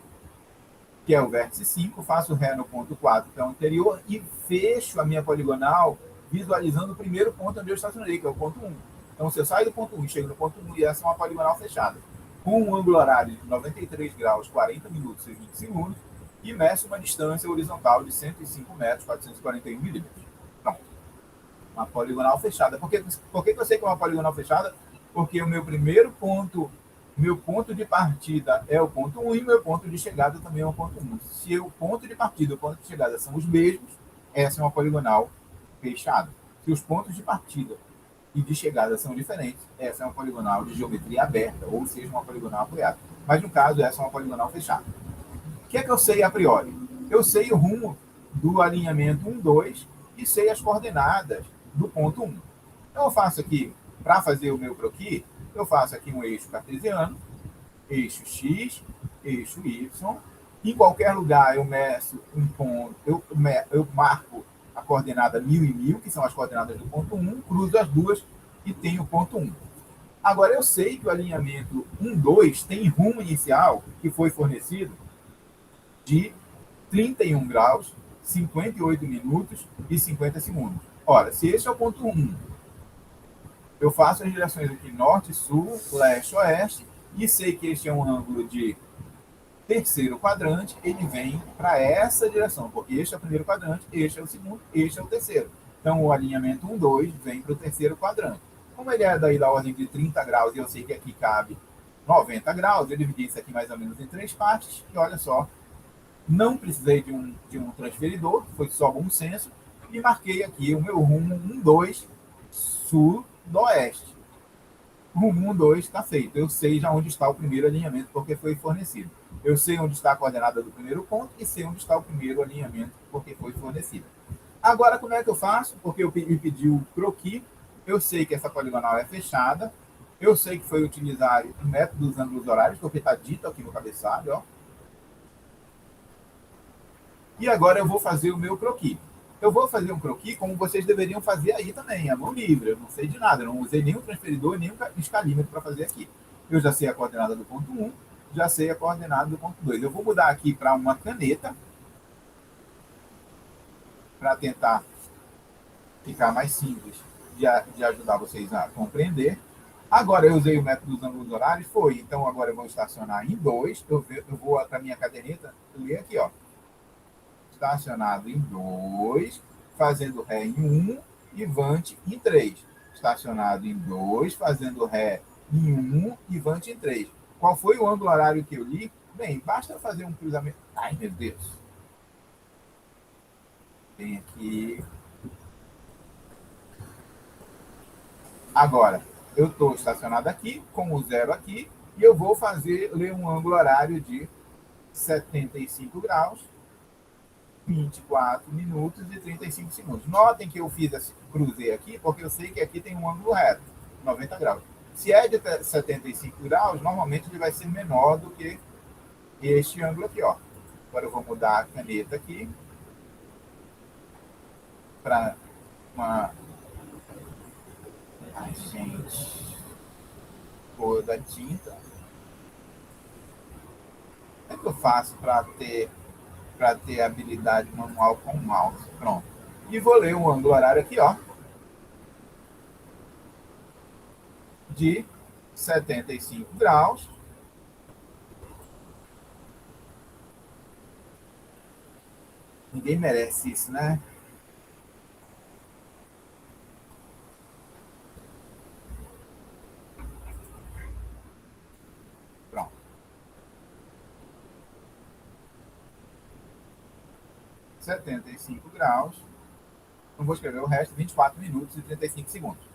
que é o vértice 5, faço ré no ponto 4, que é o anterior, e fecho a minha poligonal visualizando o primeiro ponto onde eu estacionei, que é o ponto 1. Então, se eu saio do ponto 1 e chego no ponto 1, e essa é uma poligonal fechada, com um ângulo horário de 93 graus, 40 minutos e 20 segundos, e meço uma distância horizontal de 105 metros, 441 milímetros. Pronto. Uma poligonal fechada. Por que eu sei que é uma poligonal fechada? Porque o meu primeiro ponto, meu ponto de partida é o ponto 1 e meu ponto de chegada também é o ponto 1. Se o ponto de partida e o ponto de chegada são os mesmos, essa é uma poligonal fechada. Se os pontos de partida e de chegada são diferentes, essa é uma poligonal de geometria aberta, ou seja, uma poligonal apoiada. Mas, no caso, essa é uma poligonal fechada. O que é que eu sei a priori? Eu sei o rumo do alinhamento 1, 2 e sei as coordenadas do ponto 1. Então, eu faço aqui, para fazer o meu croquis, eu faço aqui um eixo cartesiano, eixo X, eixo Y. Em qualquer lugar eu meço um ponto, eu marco a coordenada 1000 e 1000, que são as coordenadas do ponto 1, cruzo as duas e tenho o ponto 1. Agora, eu sei que o alinhamento 1, 2 tem rumo inicial, que foi fornecido, de 31 graus, 58 minutos e 50 segundos. Ora, se esse é o ponto 1, eu faço as direções aqui norte, sul, leste, oeste, e sei que este é um ângulo de terceiro quadrante, ele vem para essa direção, porque este é o primeiro quadrante, este é o segundo, este é o terceiro. Então, o alinhamento 1, 2 vem para o terceiro quadrante. Como ele é daí da ordem de 30 graus, e eu sei que aqui cabe 90 graus, eu dividi isso aqui mais ou menos em 3 partes, e olha só, não precisei de um transferidor, foi só bom senso, e marquei aqui o meu rumo 1, 2, sul-oeste. Rumo 1, 2 está feito. Eu sei já onde está o primeiro alinhamento, porque foi fornecido. Eu sei onde está a coordenada do primeiro ponto e sei onde está o primeiro alinhamento, porque foi fornecido. Agora, como é que eu faço? Porque eu me pedi o croquis, eu sei que essa poligonal é fechada, eu sei que foi utilizar o método dos ângulos horários, porque está dito aqui no cabeçalho, ó. E agora eu vou fazer o meu croquis. Eu vou fazer um croquis como vocês deveriam fazer aí também, a mão livre. Eu não sei de nada, eu não usei nenhum transferidor, nenhum escalímetro para fazer aqui. Eu já sei a coordenada do ponto 1, já sei a coordenada do ponto 2. Eu vou mudar aqui para uma caneta, para tentar ficar mais simples de ajudar vocês a compreender. Agora eu usei o método dos ângulos horários, foi. Então agora eu vou estacionar em 2. Eu vou para a minha caderneta, ler aqui, ó. Estacionado em 2, fazendo ré em 1 e vante em 3. Estacionado em 2, fazendo ré em 1 e vante em 3. Qual foi o ângulo horário que eu li? Bem, basta fazer um cruzamento. Ai, meu Deus. Tem aqui. Agora, eu estou estacionado aqui, com o zero aqui, e eu vou ler um ângulo horário de 75 graus, 24 minutos e 35 segundos. Notem que eu cruzei aqui, porque eu sei que aqui tem um ângulo reto, 90 graus. Se é de 75 graus, normalmente ele vai ser menor do que este ângulo aqui, ó. Agora eu vou mudar a caneta aqui para uma... Ai, gente. Cor da tinta. Como é que eu faço para ter habilidade manual com o mouse? Pronto. E vou ler um ângulo horário aqui, ó. de 75 graus. Ninguém merece isso, né? Pronto. ,75 graus. Não vou escrever o resto, 24 minutos e 35 segundos.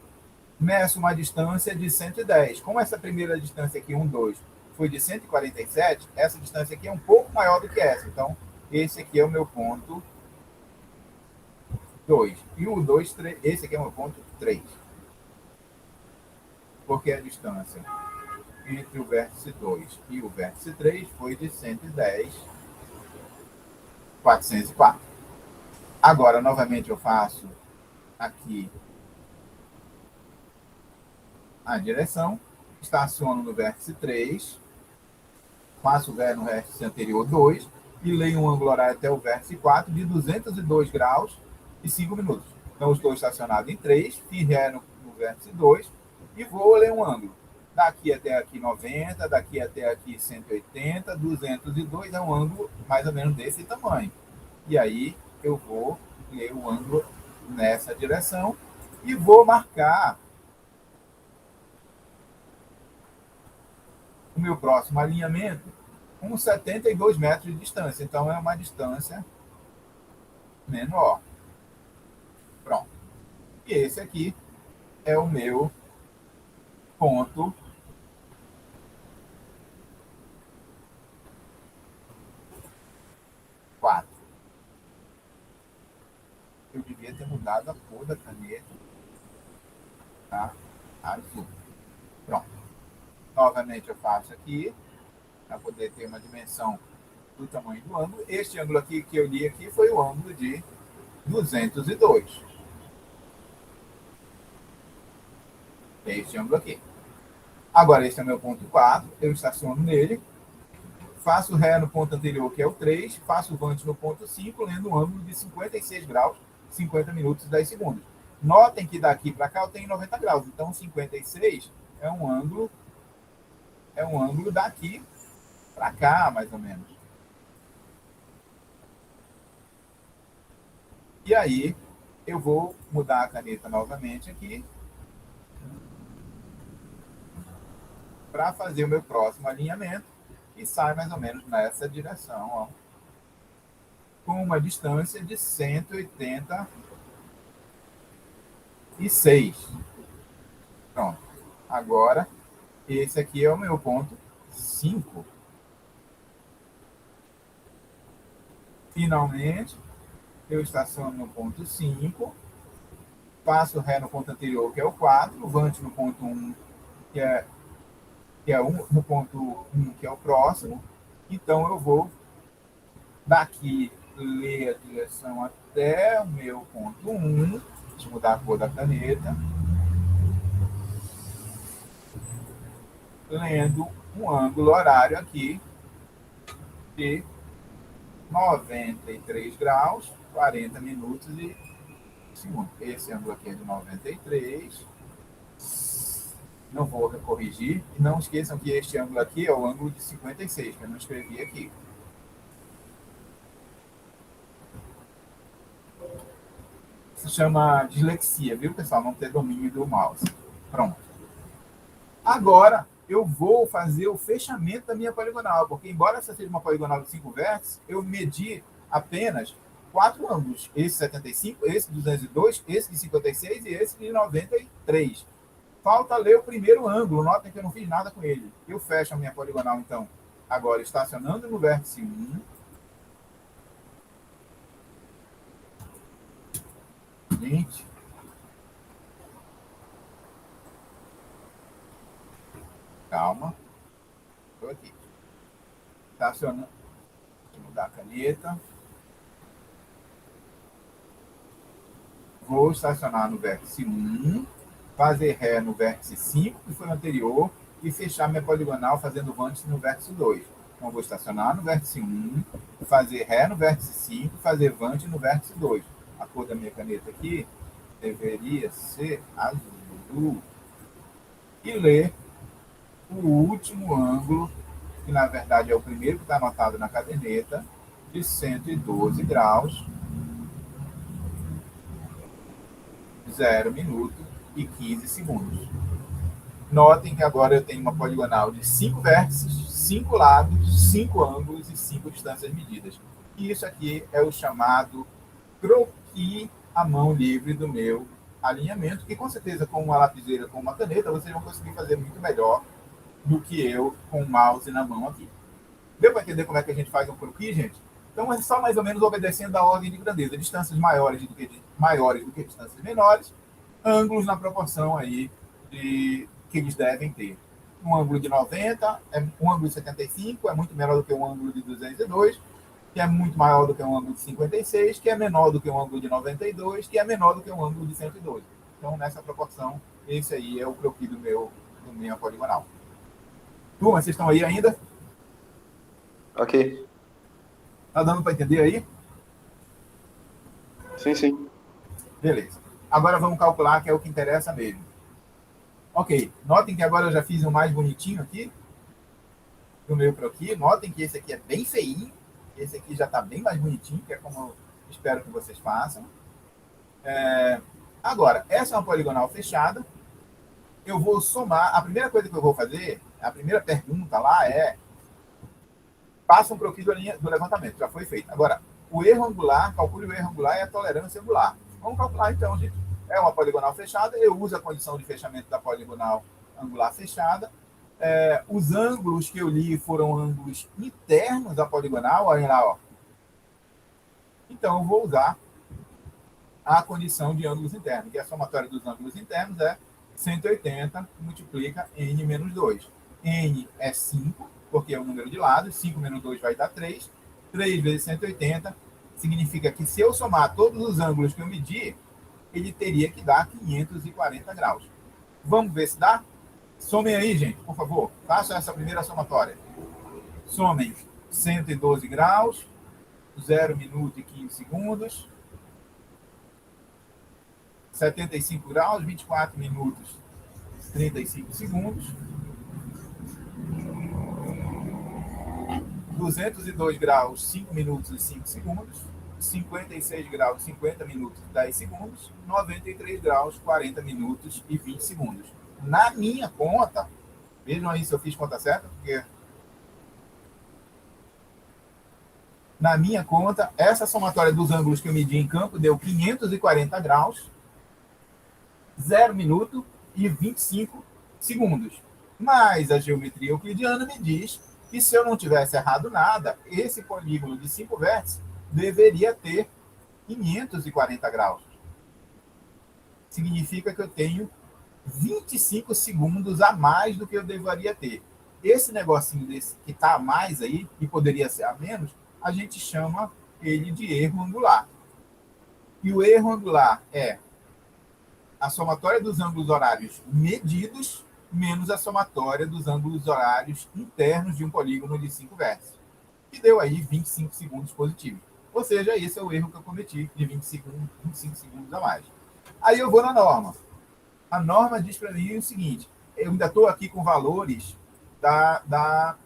Meço uma distância de 110. Como essa primeira distância aqui, 1, 2, foi de 147, essa distância aqui é um pouco maior do que essa. Então, esse aqui é o meu ponto 2. E o 2, 3, esse aqui é o meu ponto 3. Porque a distância entre o vértice 2 e o vértice 3 foi de 110, 404. Agora, novamente, eu faço aqui a direção, estaciono no vértice 3, faço no vértice anterior 2 e leio um ângulo horário até o vértice 4 de 202 graus e 5 minutos. Então, estou estacionado em 3, fiz ré no vértice 2 e vou ler um ângulo. Daqui até aqui 90, daqui até aqui 180, 202 é um ângulo mais ou menos desse tamanho. E aí eu vou ler o ângulo nessa direção e vou marcar o meu próximo alinhamento com 72 metros de distância. Então, é uma distância menor. Pronto. E esse aqui é o meu ponto 4. Eu devia ter mudado a cor da caneta. Tá? Azul. Pronto. Novamente eu faço aqui, para poder ter uma dimensão do tamanho do ângulo. Este ângulo aqui que eu li aqui foi o ângulo de 202. Este ângulo aqui. Agora, este é o meu ponto 4, eu estaciono nele, faço ré no ponto anterior, que é o 3, faço vante no ponto 5, lendo um ângulo de 56 graus, 50 minutos e 10 segundos. Notem que daqui para cá eu tenho 90 graus, então 56 é um ângulo daqui para cá, mais ou menos. E aí, eu vou mudar a caneta novamente aqui para fazer o meu próximo alinhamento e sai mais ou menos nessa direção, ó, com uma distância de 186. Pronto. Agora, esse aqui é o meu ponto 5. Finalmente, eu estaciono no ponto 5, passo ré no ponto anterior, que é o 4, vante no ponto 1, que é no ponto 1, que é o próximo. Então, eu vou daqui ler a direção até o meu ponto 1. Deixa eu mudar a cor da caneta. Lendo um ângulo horário aqui de 93 graus, 40 minutos e segundos. Esse ângulo aqui é de 93. Não vou corrigir. E não esqueçam que este ângulo aqui é o ângulo de 56, que eu não escrevi aqui. Se chama dislexia, viu, pessoal? Não ter domínio do mouse. Pronto. Agora, eu vou fazer o fechamento da minha poligonal, porque embora essa seja uma poligonal de 5 vértices, eu medi apenas 4 ângulos. Esse 75, esse de 202, esse de 56 e esse de 93. Falta ler o primeiro ângulo. Notem que eu não fiz nada com ele. Eu fecho a minha poligonal, então, agora estacionando no vértice 1. Gente. Calma. Estou aqui. Estacionando. Vou mudar a caneta. Vou estacionar no vértice 1. Fazer ré no vértice 5, que foi o anterior, e fechar minha poligonal fazendo vante no vértice 2. Então, vou estacionar no vértice 1, fazer ré no vértice 5, fazer vante no vértice 2. A cor da minha caneta aqui deveria ser azul. e ler o último ângulo, que na verdade é o primeiro que está anotado na caderneta, de 112 graus, 0 minuto e 15 segundos. Notem que agora eu tenho uma poligonal de 5 vértices, 5 lados, 5 ângulos e 5 distâncias medidas. E isso aqui é o chamado croquis à mão livre do meu alinhamento, que com certeza com uma lapiseira, com uma caneta, vocês vão conseguir fazer muito melhor do que eu com o mouse na mão aqui. Deu para entender como é que a gente faz um croquis, gente? Então é só mais ou menos obedecendo a ordem de grandeza. Distâncias maiores do que distâncias menores, ângulos na proporção aí que eles devem ter. Um ângulo de 90, um ângulo de 75 é muito menor do que um ângulo de 202, que é muito maior do que um ângulo de 56, que é menor do que um ângulo de 92, que é menor do que um ângulo de 112. Então, nessa proporção, esse aí é o croquis do minha poligonal. Turma, vocês estão aí ainda? Ok. Tá dando para entender aí? Sim, sim. Beleza. Agora vamos calcular, que é o que interessa mesmo. Ok, notem que agora eu já fiz um mais bonitinho aqui, do meu croquis. Notem que esse aqui é bem feinho, esse aqui já está bem mais bonitinho, que é como eu espero que vocês façam. Agora, essa é uma poligonal fechada. Eu vou somar, a primeira coisa que eu vou fazer, a primeira pergunta lá é, faça um croquis do levantamento, já foi feito. Agora, o erro angular, calcule o erro angular e a tolerância angular. Vamos calcular então, gente. É uma poligonal fechada, eu uso a condição de fechamento da poligonal angular fechada. Os ângulos que eu li foram ângulos internos da poligonal, olhem lá, ó. Então, eu vou usar a condição de ângulos internos, que a somatória dos ângulos internos é 180 multiplica n menos 2. N é 5, porque é o número de lados, 5 menos 2 vai dar 3. 3 vezes 180 significa que se eu somar todos os ângulos que eu medi, ele teria que dar 540 graus. Vamos ver se dá? Somem aí, gente, por favor. Façam essa primeira somatória. Somem 112 graus, 0 minuto e 15 segundos. 75 graus, 24 minutos, 35 segundos. 202 graus, 5 minutos e 5 segundos. 56 graus, 50 minutos e 10 segundos. 93 graus, 40 minutos e 20 segundos. Na minha conta, vejam aí se eu fiz conta certa, porque na minha conta, essa somatória dos ângulos que eu medi em campo deu 540 graus, 0 minuto e 25 segundos. Mas a geometria euclidiana me diz que se eu não tivesse errado nada, esse polígono de 5 vértices deveria ter 540 graus. Significa que eu tenho 25 segundos a mais do que eu deveria ter. Esse negocinho desse que está a mais aí, que poderia ser a menos, a gente chama ele de erro angular. E o erro angular é a somatória dos ângulos horários medidos menos a somatória dos ângulos horários internos de um polígono de 5 vértices, que deu aí 25 segundos positivos. Ou seja, esse é o erro que eu cometi, de 25 segundos a mais. Aí eu vou na norma. A norma diz para mim o seguinte, eu ainda estou aqui com valores da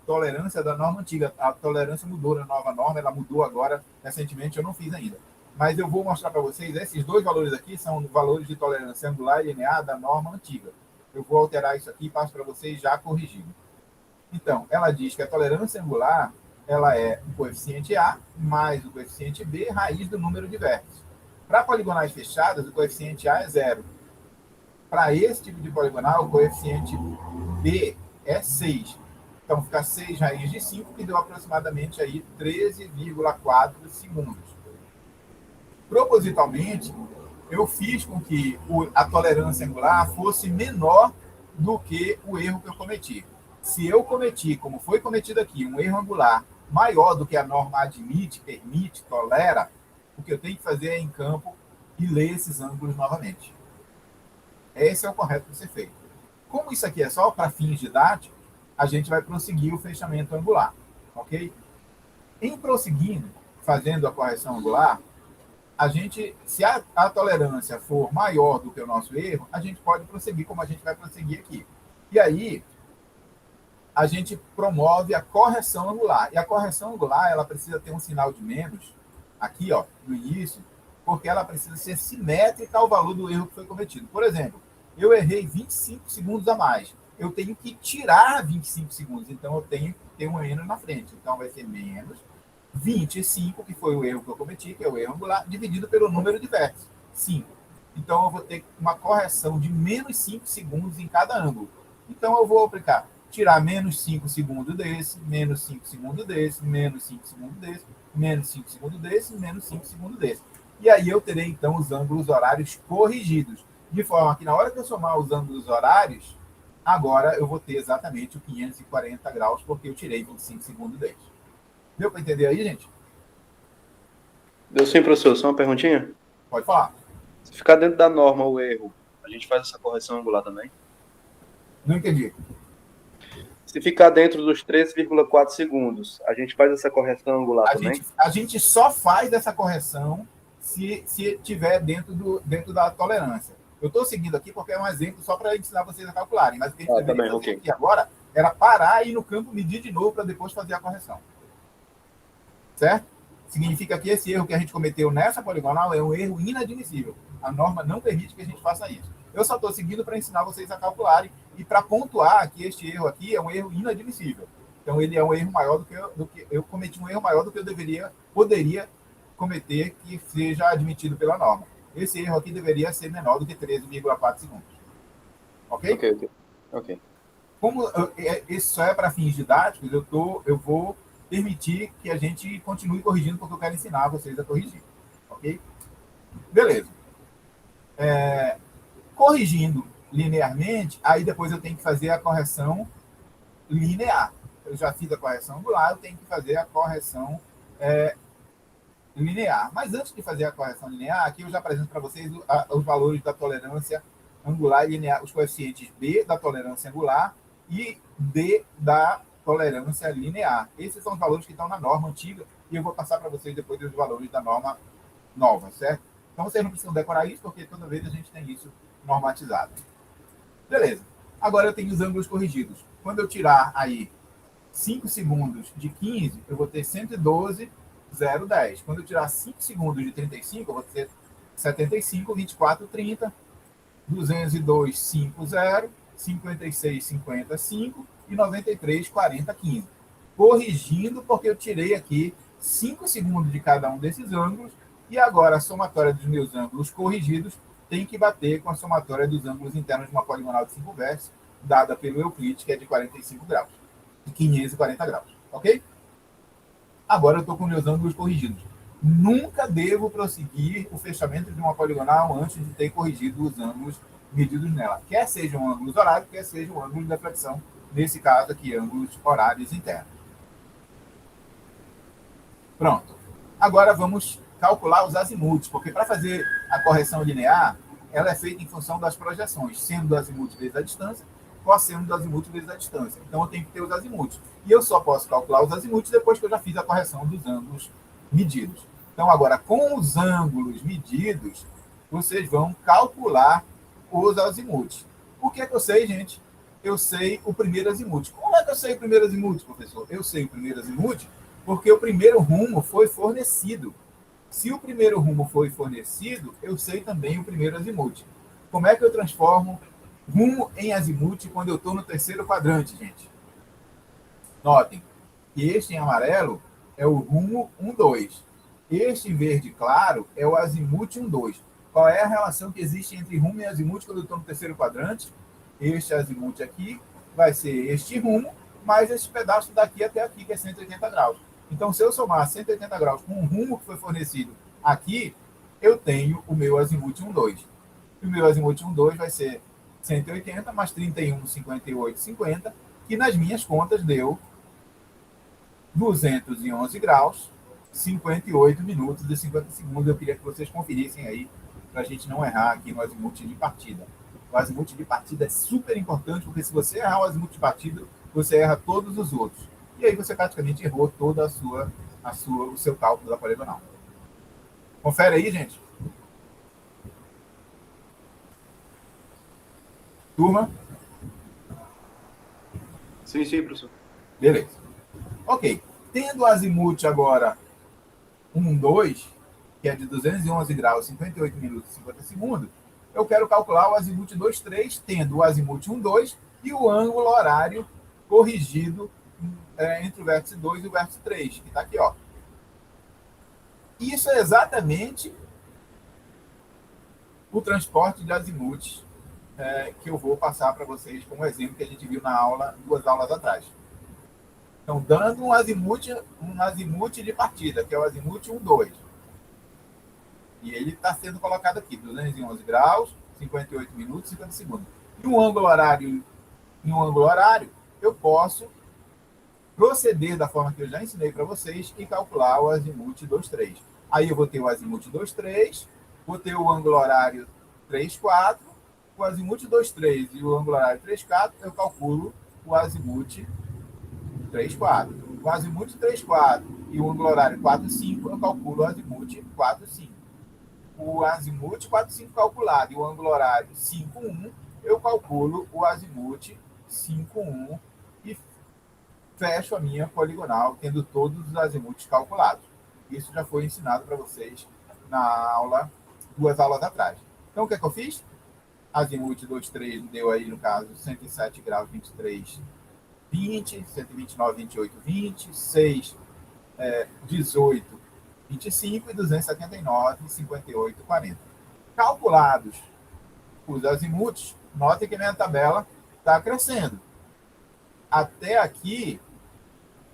tolerância da norma antiga. A tolerância mudou na nova norma, ela mudou agora, recentemente, eu não fiz ainda. Mas eu vou mostrar para vocês, esses dois valores aqui são valores de tolerância angular e linear da norma antiga. Eu vou alterar isso aqui e passo para vocês já corrigido. Então, ela diz que a tolerância angular ela é o coeficiente A mais o coeficiente B, raiz do número de vértices. Para poligonais fechadas, o coeficiente A é 0. Para esse tipo de poligonal, o coeficiente B é 6. Então, fica 6 raiz de 5, que deu aproximadamente aí 13,4 segundos. Propositalmente, eu fiz com que a tolerância angular fosse menor do que o erro que eu cometi. Se eu cometi, como foi cometido aqui, um erro angular maior do que a norma admite, permite, tolera, o que eu tenho que fazer é ir em campo e ler esses ângulos novamente. Esse é o correto de ser feito. Como isso aqui é só para fins didáticos, a gente vai prosseguir o fechamento angular, ok? Em prosseguindo, fazendo a correção angular, se a tolerância for maior do que o nosso erro, a gente pode prosseguir como a gente vai prosseguir aqui. E aí, a gente promove a correção angular. E a correção angular, ela precisa ter um sinal de menos, aqui, ó, no início, porque ela precisa ser simétrica ao valor do erro que foi cometido. Por exemplo, eu errei 25 segundos a mais. Eu tenho que tirar 25 segundos, então eu tenho que ter um menos na frente. Então vai ser menos 25, que foi o erro que eu cometi, que é o erro angular, dividido pelo número de vértices, 5. Então eu vou ter uma correção de menos 5 segundos em cada ângulo. Então eu vou aplicar, tirar menos 5 segundos desse, menos 5 segundos desse, menos 5 segundos desse, menos 5 segundos desse, menos 5 segundos desse. E aí eu terei, então, os ângulos horários corrigidos. De forma que, na hora que eu somar os ângulos horários, agora eu vou ter exatamente o 540 graus, porque eu tirei 25 segundos deles. Deu para entender aí, gente? Deu sim, professor. Só uma perguntinha? Pode falar. Se ficar dentro da norma o erro, a gente faz essa correção angular também? Não entendi. Se ficar dentro dos 13,4 segundos, a gente faz essa correção angular também? A gente só faz essa correção se tiver dentro da tolerância. Eu estou seguindo aqui porque é um exemplo só para ensinar vocês a calcularem, mas o que a gente deveria fazer aqui agora era parar e ir no campo medir de novo para depois fazer a correção. Certo? Significa que esse erro que a gente cometeu nessa poligonal é um erro inadmissível. A norma não permite que a gente faça isso. Eu só estou seguindo para ensinar vocês a calcularem e para pontuar que este erro aqui é um erro inadmissível. Então, ele é um erro maior do que eu cometi um erro maior do que eu poderia cometer que seja admitido pela norma. Esse erro aqui deveria ser menor do que 13,4 segundos. Ok? Ok. Como isso só é para fins didáticos, eu vou permitir que a gente continue corrigindo, porque eu quero ensinar vocês a corrigir. Ok? Beleza. Corrigindo linearmente, aí depois eu tenho que fazer a correção linear. Eu já fiz a correção angular, eu tenho que fazer a correção linear. Mas antes de fazer a correção linear, aqui eu já apresento para vocês os valores da tolerância angular e linear, os coeficientes B da tolerância angular e D da tolerância linear. Esses são os valores que estão na norma antiga e eu vou passar para vocês depois os valores da norma nova, certo? Então vocês não precisam decorar isso, porque toda vez a gente tem isso normatizado. Beleza. Agora eu tenho os ângulos corrigidos. Quando eu tirar aí 5 segundos de 15, eu vou ter 112,010. Quando eu tirar 5 segundos de 35, eu vou ter 75, 24, 30, 202, 50, 56, 55 e 93, 40, 15. Corrigindo, porque eu tirei aqui 5 segundos de cada um desses ângulos e agora a somatória dos meus ângulos corrigidos tem que bater com a somatória dos ângulos internos de uma poligonal de 5 vértices, dada pelo Euclides, que é de 45 graus, de 540 graus, ok? Agora eu estou com meus ângulos corrigidos. Nunca devo prosseguir o fechamento de uma poligonal antes de ter corrigido os ângulos medidos nela, quer sejam ângulos horários, quer sejam ângulos de deflexão, nesse caso aqui, ângulos horários internos. Pronto. Agora vamos calcular os azimuts, porque para fazer a correção linear, ela é feita em função das projeções, sendo do azimuth vezes a distância, cosseno do azimuth vezes a distância. Então eu tenho que ter os azimuts. E eu só posso calcular os azimuts depois que eu já fiz a correção dos ângulos medidos. Então agora, com os ângulos medidos, vocês vão calcular os azimuts. O que é que eu sei, gente? Eu sei o primeiro azimuth. Como é que eu sei o primeiro azimuth, professor? Eu sei o primeiro azimuth porque o primeiro rumo foi fornecido. Se o primeiro rumo foi fornecido, eu sei também o primeiro azimuth. Como é que eu transformo rumo em azimuth quando eu estou no terceiro quadrante, gente? Notem que este em amarelo é o rumo 1, 2. Este em verde claro é o azimuth 1, 2. Qual é a relação que existe entre rumo e azimuth quando eu estou no terceiro quadrante? Este azimuth aqui vai ser este rumo, mais este pedaço daqui até aqui, que é 180 graus. Então, se eu somar 180 graus com o rumo que foi fornecido aqui, eu tenho o meu azimuth 1, 2. E o meu azimuth 1, 2 vai ser 180 mais 31, 58, 50, que nas minhas contas deu 211 graus, 58 minutos e 50 segundos. Eu queria que vocês conferissem aí, para a gente não errar aqui no azimuth de partida. O azimuth de partida é super importante, porque se você errar o azimuth de partida, você erra todos os outros. E aí você praticamente errou toda o seu cálculo da poligonal. Confere aí, gente. Turma? Sim, sim, professor. Beleza. Ok. Tendo o azimuth agora 1, 2, que é de 211 graus, 58 minutos e 50 segundos, eu quero calcular o azimuth 2, 3, tendo o azimuth 1, 2 e o ângulo horário corrigido entre o vértice 2 e o vértice 3, que está aqui, ó. Isso é exatamente o transporte de azimuth que eu vou passar para vocês como exemplo que a gente viu na aula, 2 aulas atrás. Então, dando um azimuth de partida, que é o azimuth 1, 2. E ele está sendo colocado aqui, 211 graus, 58 minutos e 50 segundos. Em um ângulo horário, eu posso proceder da forma que eu já ensinei para vocês e calcular o azimuth 2, 3. Aí eu vou ter o azimuth 2, 3, vou ter o ângulo horário 3, 4, o azimuth 2, 3 e o ângulo horário 3, 4, eu calculo o azimuth 3, 4. O azimuth 3, 4 e o ângulo horário 4, 5, eu calculo o azimuth 4, 5. O azimuth 4, 5 calculado e o ângulo horário 5, 1, eu calculo o azimuth 5, 1 e fecho a minha poligonal, tendo todos os azimuths calculados. Isso já foi ensinado para vocês na aula, 2 aulas atrás. Então, o que é que eu fiz? Azimuth 2, 3 deu aí, no caso, 107 graus, 23, 20, 129, 28, 20, 6, 18, 25 e 279, 58, 40. Calculados os azimuths, notem que minha tabela está crescendo. Até aqui,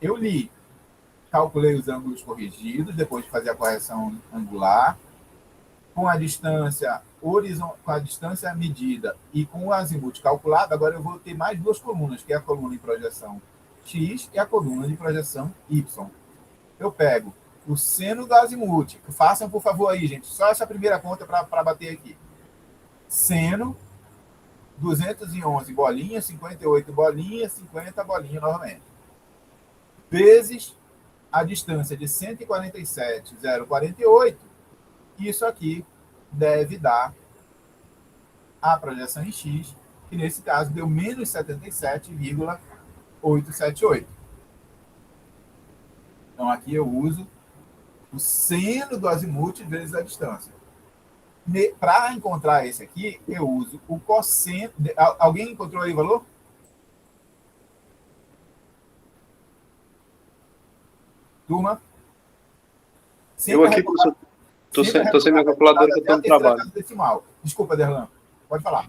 eu li, calculei os ângulos corrigidos, depois de fazer a correção angular, com a distância medida e com o azimuth calculado, agora eu vou ter mais 2 colunas, que é a coluna em projeção X e a coluna de projeção Y. Eu pego o seno do azimuth, façam por favor aí, gente, só essa primeira conta para bater aqui. Seno, 211 bolinhas, 58 bolinhas, 50 bolinhas novamente. Vezes a distância de 147,048, isso aqui deve dar a projeção em X, que nesse caso deu menos 77,878. Então aqui eu uso o seno do azimuth vezes a distância. Para encontrar esse aqui, eu uso o cosseno. Alguém encontrou aí o valor? Turma? Eu aqui, professor, estou sem minha calculadora que eu estou no trabalho. Decimal. Desculpa, Derlan. Pode falar.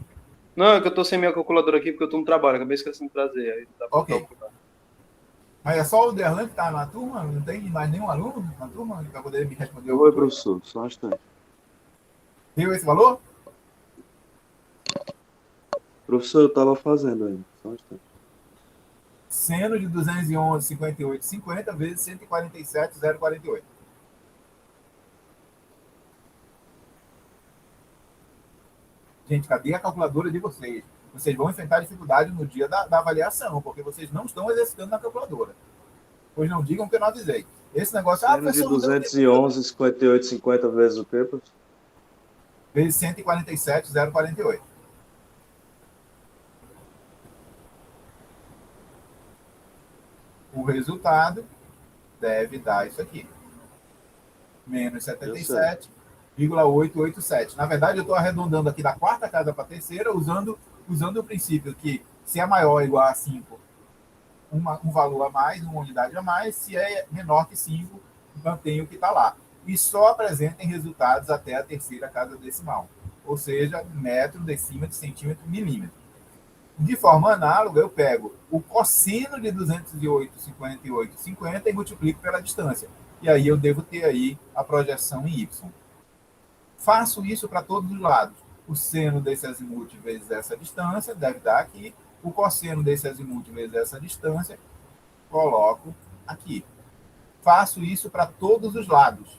Não, é que eu estou sem minha calculadora aqui porque eu estou no trabalho. Acabei esquecendo de trazer. Aí dá ok. Mas é só o Derlan que está na turma? Não tem mais nenhum aluno na turma que vai poder me responder? Oi, professor. Só um instante. Deu esse valor? Professor, eu estava fazendo ainda. Só um instante. Seno de 211, 58, 50 vezes 147, 048. Gente, cadê a calculadora de vocês? Vocês vão enfrentar dificuldade no dia da avaliação, porque vocês não estão exercitando na calculadora. Pois não digam que eu não avisei. Esse negócio... Seno de 211, 58, 50 vezes o quê, professor? Vezes 147, 048. O resultado deve dar isso aqui. Menos 77,887. Na verdade, eu estou arredondando aqui da quarta casa para a terceira, usando o princípio que se é maior ou igual a 5, um valor a mais, uma unidade a mais, se é menor que 5, mantém o que está lá. E só apresentem resultados até a terceira casa decimal, ou seja, metro, decímetro, centímetro, milímetro. De forma análoga, eu pego o cosseno de 208, 58, 50 e multiplico pela distância. E aí eu devo ter aí a projeção em Y. Faço isso para todos os lados. O seno desse azimuth vezes essa distância deve dar aqui. O cosseno desse azimuth vezes essa distância, coloco aqui. Faço isso para todos os lados.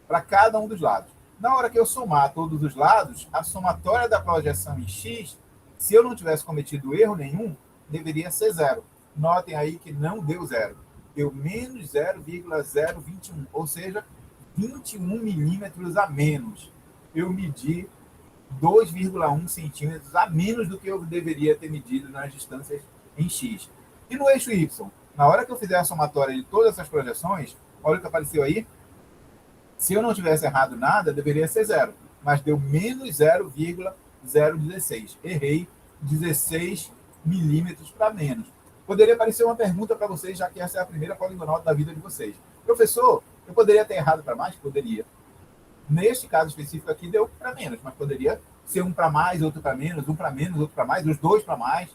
Para cada um dos lados. Na hora que eu somar todos os lados, a somatória da projeção em X, se eu não tivesse cometido erro nenhum, deveria ser 0. Notem aí que não deu 0. Deu menos 0,021. Ou seja, 21 milímetros a menos. Eu medi 2,1 centímetros a menos do que eu deveria ter medido nas distâncias em X. E no eixo Y, na hora que eu fizer a somatória de todas essas projeções, olha o que apareceu aí. Se eu não tivesse errado nada, deveria ser 0. Mas deu menos 0,016. Errei 16 milímetros para menos. Poderia aparecer uma pergunta para vocês, já que essa é a primeira poligonal da vida de vocês. Professor, eu poderia ter errado para mais? Poderia. Neste caso específico aqui, deu para menos, mas poderia ser um para mais, outro para menos, um para menos, outro para mais, os dois para mais,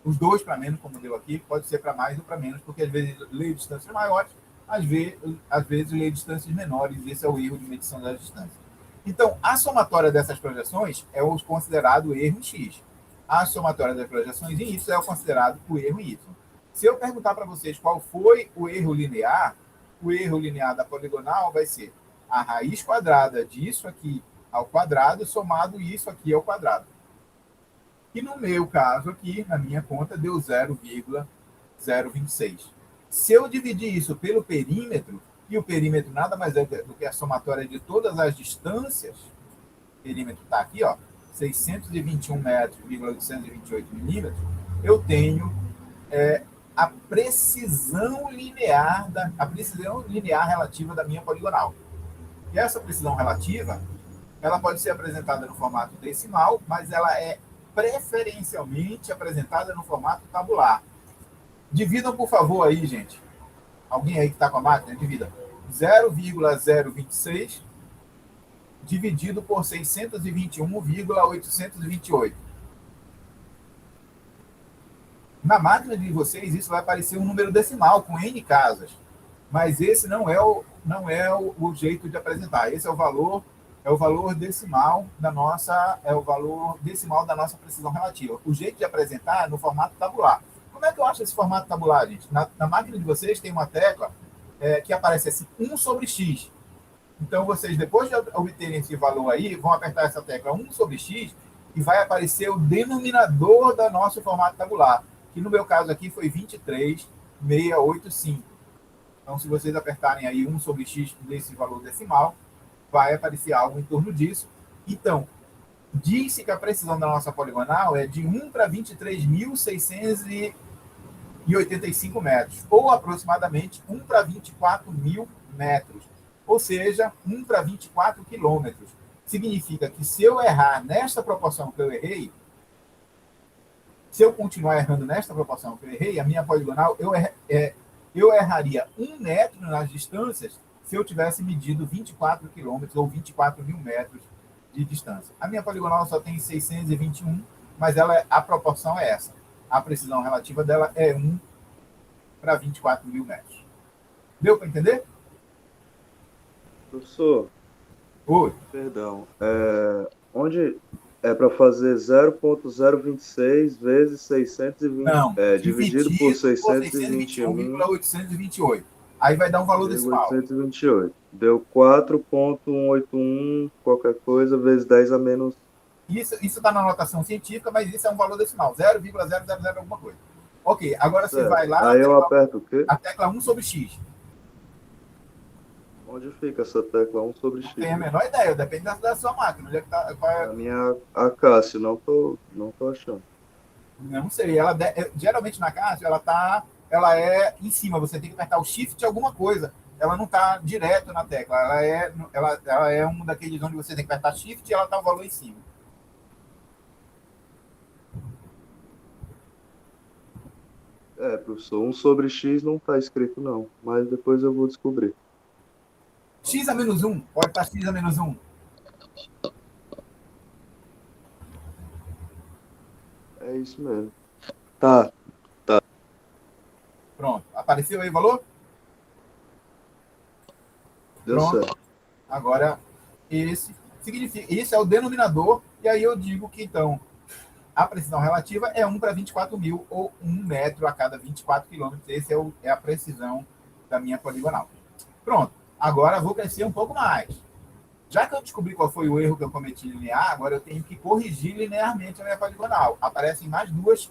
os dois para menos, como deu aqui, pode ser para mais ou para menos, porque às vezes leio distâncias maiores, às vezes leio distâncias menores, esse é o erro de medição da distância. Então, a somatória dessas projeções é o considerado erro em X. A somatória das projeções em Y é o considerado o erro em Y. Se eu perguntar para vocês qual foi o erro linear da poligonal vai ser a raiz quadrada disso aqui ao quadrado somado isso aqui ao quadrado. E no meu caso aqui, na minha conta, deu 0,026. Se eu dividir isso pelo perímetro, e o perímetro nada mais é do que a somatória de todas as distâncias, o perímetro está aqui, ó, 621 metros, 828 milímetros, eu tenho a precisão linear relativa da minha poligonal. E essa precisão relativa, ela pode ser apresentada no formato decimal, mas ela é preferencialmente apresentada no formato tabular. Dividam, por favor, aí, gente. Alguém aí que está com a máquina, divida. 0,026 dividido por 621,828. Na máquina de vocês, isso vai aparecer um número decimal, com N casas. Mas esse não é o jeito de apresentar. Esse é o valor decimal da nossa precisão relativa. O jeito de apresentar é no formato tabular. Como é que eu acho esse formato tabular, gente? Na máquina de vocês tem uma tecla que aparece assim, 1 sobre X. Então, vocês, depois de obterem esse valor aí, vão apertar essa tecla 1 sobre X e vai aparecer o denominador do nosso formato tabular, que no meu caso aqui foi 23,685. Então, se vocês apertarem aí 1 sobre X desse valor decimal, vai aparecer algo em torno disso. Então, disse que a precisão da nossa poligonal é de 1 para 23.685 metros, ou aproximadamente 1 para 24 mil metros, ou seja, 1 para 24 quilômetros. Significa que se eu errar nesta proporção que eu errei, se eu continuar errando nesta proporção que eu errei, a minha poligonal, eu erraria 1 metro nas distâncias se eu tivesse medido 24 quilômetros ou 24 mil metros de distância. A minha poligonal só tem 621, mas a proporção é essa. A precisão relativa dela é 1 para 24 mil metros. Deu para entender? Professor, Oi. perdão. Onde é para fazer 0,026 vezes 620? Não, dividido por 621,828. Aí vai dar um valor decimal. 828. Deu 4,181 qualquer coisa vezes 10 a menos. Isso está na notação científica, mas isso é um valor decimal. 0,000 alguma coisa. Ok, agora você vai lá... Aí eu aperto o quê? A tecla 1 sobre X. Onde fica essa tecla 1 sobre X? Não tenho a menor ideia, depende da sua máquina. Onde é que tá, A minha Cássio, não tô achando. Não sei. Geralmente na Cássio, ela é em cima. Você tem que apertar o Shift alguma coisa. Ela não está direto na tecla. Ela é um daqueles onde você tem que apertar Shift e ela está o valor em cima. Professor, 1 sobre X não está escrito não, mas depois eu vou descobrir. X a menos 1, pode estar X a menos 1. É isso mesmo. Tá. Pronto. Apareceu aí o valor? Deu Pronto. certo. Agora, esse é o denominador, e aí eu digo que, então, a precisão relativa é 1 para 24 mil, ou 1 metro a cada 24 quilômetros. Esse é a precisão da minha poligonal. Pronto. Agora eu vou crescer um pouco mais. Já que eu descobri qual foi o erro que eu cometi linear, agora eu tenho que corrigir linearmente a minha poligonal. Aparecem mais duas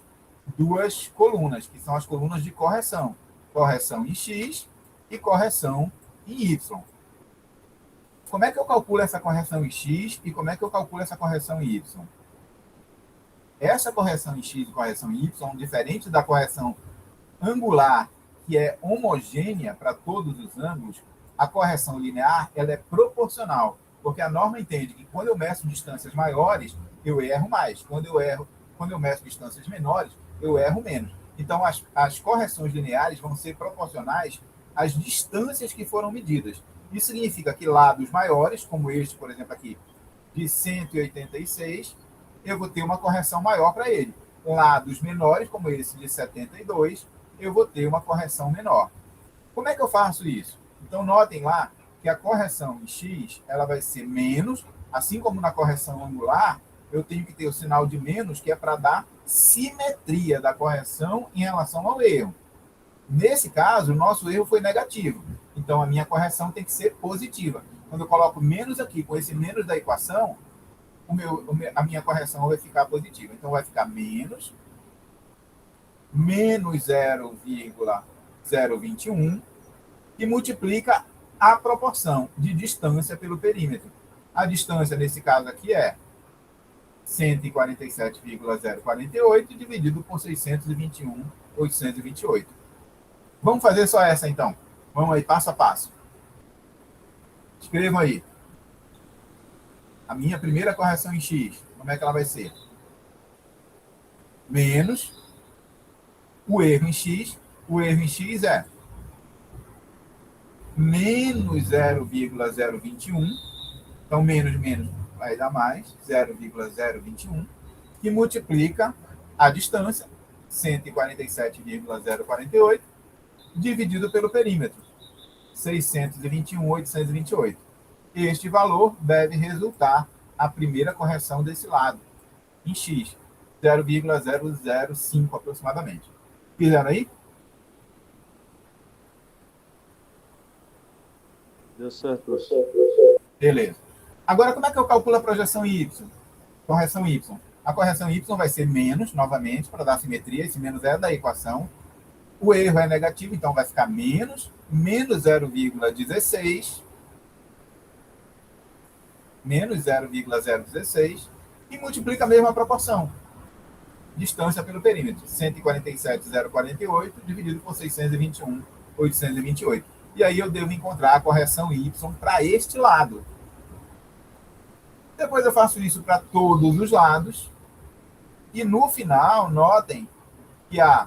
colunas, que são as colunas de correção. Correção em X e correção em Y. como é que eu calculo essa correção em x e como é que eu calculo essa correção em y? Essa correção em x e correção em y, diferente da correção angular, que é homogênea para todos os ângulos, a correção linear ela é proporcional, porque a norma entende que quando eu meço distâncias maiores, eu erro mais. Quando eu meço distâncias menores, eu erro menos. Então, as correções lineares vão ser proporcionais às distâncias que foram medidas. Isso significa que lados maiores, como este, por exemplo, aqui, de 186, eu vou ter uma correção maior para ele. Lados menores, como esse de 72, eu vou ter uma correção menor. Como é que eu faço isso? Então, notem lá que a correção em x ela vai ser menos, assim como na correção angular, eu tenho que ter o sinal de menos, que é para dar simetria da correção em relação ao erro. Nesse caso, o nosso erro foi negativo. Então, a minha correção tem que ser positiva. Quando eu coloco menos aqui, com esse menos da equação, a minha correção vai ficar positiva. Então, vai ficar menos 0,021, e multiplica a proporção de distância pelo perímetro. A distância, nesse caso aqui, é 147,048 dividido por 621,828. Vamos fazer só essa, então. Vamos aí, passo a passo. Escrevam aí. A minha primeira correção em x, como é que ela vai ser? Menos o erro em x. O erro em x é menos 0,021. Então, menos vai dar mais, 0,021, que multiplica a distância, 147,048, dividido pelo perímetro, 621,828. Este valor deve resultar a primeira correção desse lado, em x, 0,005 aproximadamente. Fizeram aí? Deu certo. Beleza. Agora, como é que eu calculo a projeção em y? Correção y. A correção y vai ser menos, novamente, para dar simetria. Esse menos é da equação. O erro é negativo, então vai ficar menos 0,16, menos 0,016, e multiplica a mesma proporção. Distância pelo perímetro, 147,048 dividido por 621,828. E aí eu devo encontrar a correção y para este lado. Depois eu faço isso para todos os lados. E no final, notem que a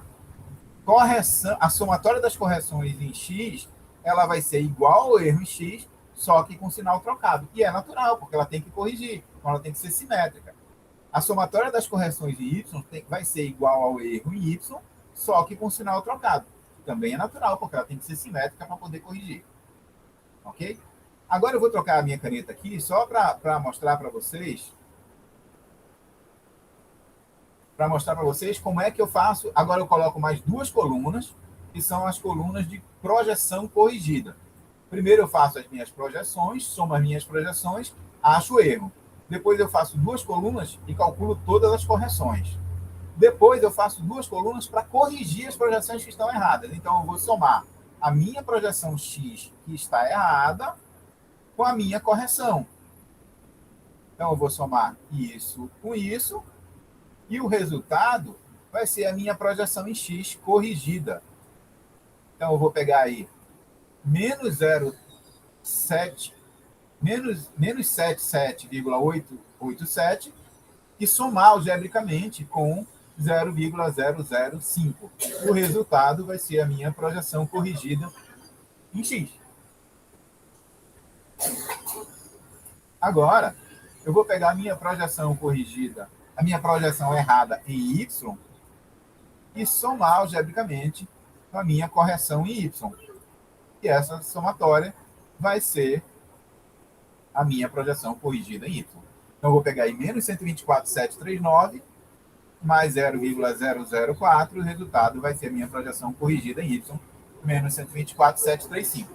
somatória das correções em x, ela vai ser igual ao erro em x, só que com sinal trocado. E é natural, porque ela tem que corrigir, então ela tem que ser simétrica. A somatória das correções em y vai ser igual ao erro em y, só que com sinal trocado. Também é natural, porque ela tem que ser simétrica para poder corrigir. Ok? Agora eu vou trocar a minha caneta aqui, só para mostrar para vocês. Para mostrar para vocês como é que eu faço. Agora eu coloco mais duas colunas, que são as colunas de projeção corrigida. Primeiro eu faço as minhas projeções, somo as minhas projeções, acho o erro. Depois eu faço duas colunas e calculo todas as correções. Depois eu faço duas colunas para corrigir as projeções que estão erradas. Então eu vou somar a minha projeção x, que está errada, com a minha correção. Então eu vou somar isso com isso, e o resultado vai ser a minha projeção em x corrigida. Então eu vou pegar aí menos 77,887 e somar algebricamente com 0,005. O resultado vai ser a minha projeção corrigida em x. Agora, eu vou pegar a minha projeção corrigida, a minha projeção errada em y, e somar algebricamente com a minha correção em y. E essa somatória vai ser a minha projeção corrigida em y. Então, eu vou pegar aí menos 124,739 mais 0,004, o resultado vai ser a minha projeção corrigida em y, menos 124,735.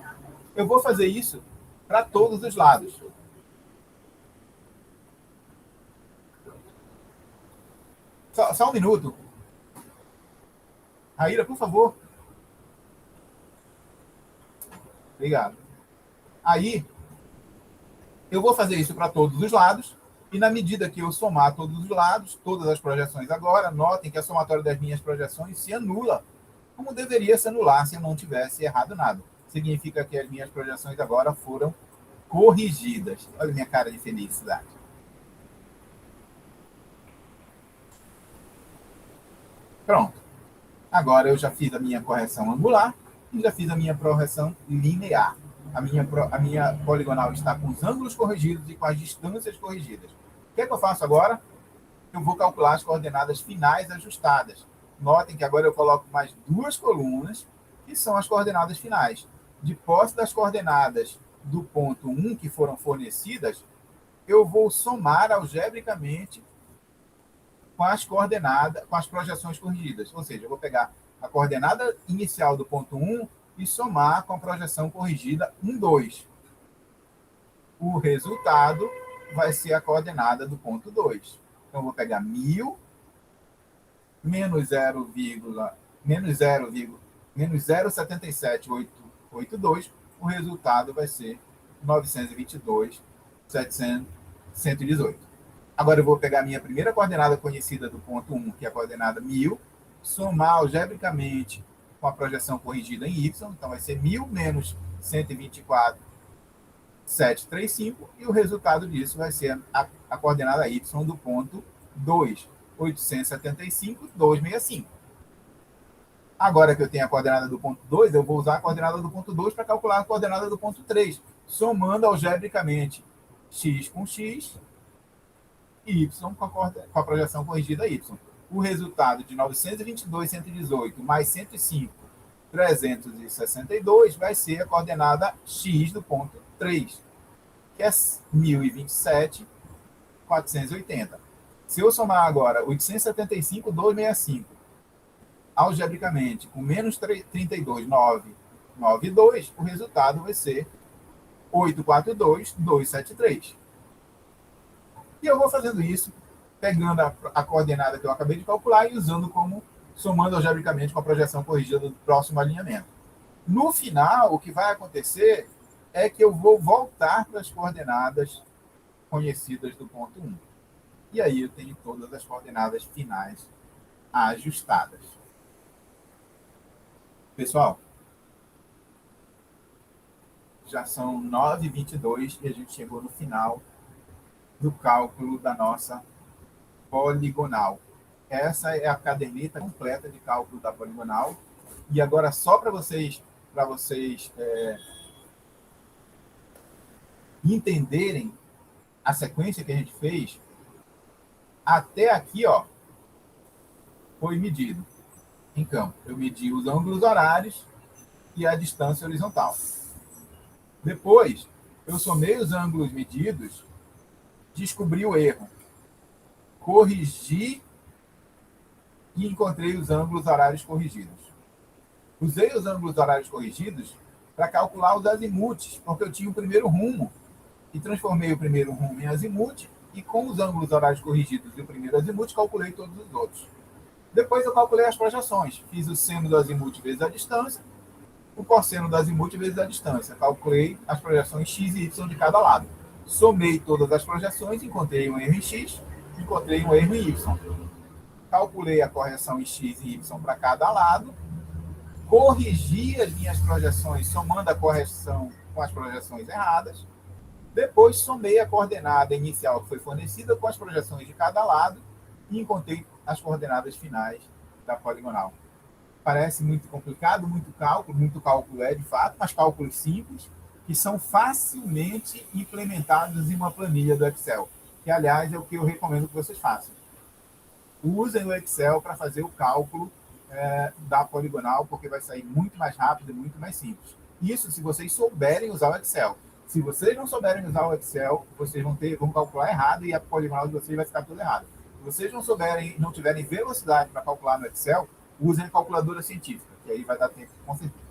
Eu vou fazer isso para todos os lados. Só um minuto. Raíra, por favor. Obrigado. Aí, Eu vou fazer isso para todos os lados, e na medida que eu somar todos os lados, todas as projeções agora, notem que a somatória das minhas projeções se anula, como deveria se anular se eu não tivesse errado nada. Significa que as minhas projeções agora foram corrigidas. Olha a minha cara de felicidade. Pronto. Agora eu já fiz a minha correção angular e já fiz a minha correção linear. A minha poligonal está com os ângulos corrigidos e com as distâncias corrigidas. O que é que eu faço agora? Eu vou calcular as coordenadas finais ajustadas. Notem que agora eu coloco mais duas colunas, que são as coordenadas finais. De posse das coordenadas do ponto 1 que foram fornecidas, eu vou somar algebricamente com as coordenadas, com as projeções corrigidas. Ou seja, eu vou pegar a coordenada inicial do ponto 1 e somar com a projeção corrigida 1, 2. O resultado vai ser a coordenada do ponto 2. Então, eu vou pegar 1.000 menos 0,07782. O resultado vai ser 922.118. Agora eu vou pegar a minha primeira coordenada conhecida do ponto 1, que é a coordenada 1.000, somar algebricamente com a projeção corrigida em y, então vai ser 1.000 menos 124.735, e o resultado disso vai ser a coordenada y do ponto 2, 875.265. Agora que eu tenho a coordenada do ponto 2, eu vou usar a coordenada do ponto 2 para calcular a coordenada do ponto 3, somando algebricamente x com x e y com a projeção corrigida y. O resultado de 922.118 mais 105.362 vai ser a coordenada x do ponto 3, que é 1.027.480. Se eu somar agora 875.265 algebricamente com menos 32.992, o resultado vai ser 842.273. E eu vou fazendo isso, pegando a coordenada que eu acabei de calcular e somando algebricamente com a projeção corrigida do próximo alinhamento. No final, o que vai acontecer é que eu vou voltar para as coordenadas conhecidas do ponto 1. E aí eu tenho todas as coordenadas finais ajustadas. Pessoal, já são 9h22 e a gente chegou no final do cálculo da nossa poligonal. Essa é a caderneta completa de cálculo da poligonal. E agora, só para vocês entenderem a sequência que a gente fez, até aqui, ó, foi medido em campo. Eu medi os ângulos horários e a distância horizontal. Depois, eu somei os ângulos medidos, descobri o erro, corrigi e encontrei os ângulos horários corrigidos. Usei os ângulos horários corrigidos para calcular os azimuts, porque eu tinha o primeiro rumo, e transformei o primeiro rumo em azimute, e com os ângulos horários corrigidos e o primeiro azimute, calculei todos os outros. Depois eu calculei as projeções, fiz o seno do azimute vezes a distância, o cosseno do azimute vezes a distância. Calculei as projeções x e y de cada lado. Somei todas as projeções, encontrei um erro em x, encontrei um erro em y. Calculei a correção em x e y para cada lado, corrigi as minhas projeções, somando a correção com as projeções erradas. Depois somei a coordenada inicial que foi fornecida com as projeções de cada lado e encontrei as coordenadas finais da poligonal. Parece muito complicado, muito cálculo é de fato, mas cálculos simples, que são facilmente implementados em uma planilha do Excel, que, aliás, é o que eu recomendo que vocês façam. Usem o Excel para fazer o cálculo da poligonal, porque vai sair muito mais rápido e muito mais simples. Isso se vocês souberem usar o Excel. Se vocês não souberem usar o Excel, vocês vão calcular errado e a poligonal de vocês vai ficar tudo errado. Se vocês não tiverem velocidade para calcular no Excel, usem a calculadora científica, que aí vai dar tempo com certeza.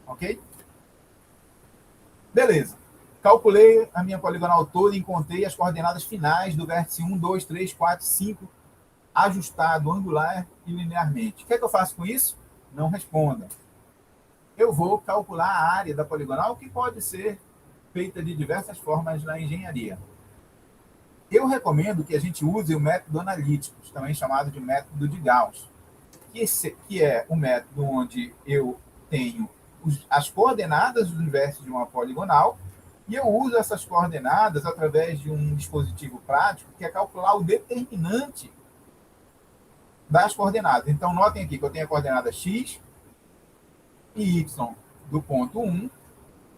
Ok? Beleza. Calculei a minha poligonal toda e encontrei as coordenadas finais do vértice 1, 2, 3, 4, 5, ajustado angular e linearmente. O que é que eu faço com isso? Não responda. Eu vou calcular a área da poligonal, que pode ser feita de diversas formas na engenharia. Eu recomendo que a gente use o método analítico, também chamado de método de Gauss, que é o método onde eu tenho as coordenadas do universo de uma poligonal e eu uso essas coordenadas através de um dispositivo prático que é calcular o determinante das coordenadas. Então, notem aqui que eu tenho a coordenada x e y do ponto 1,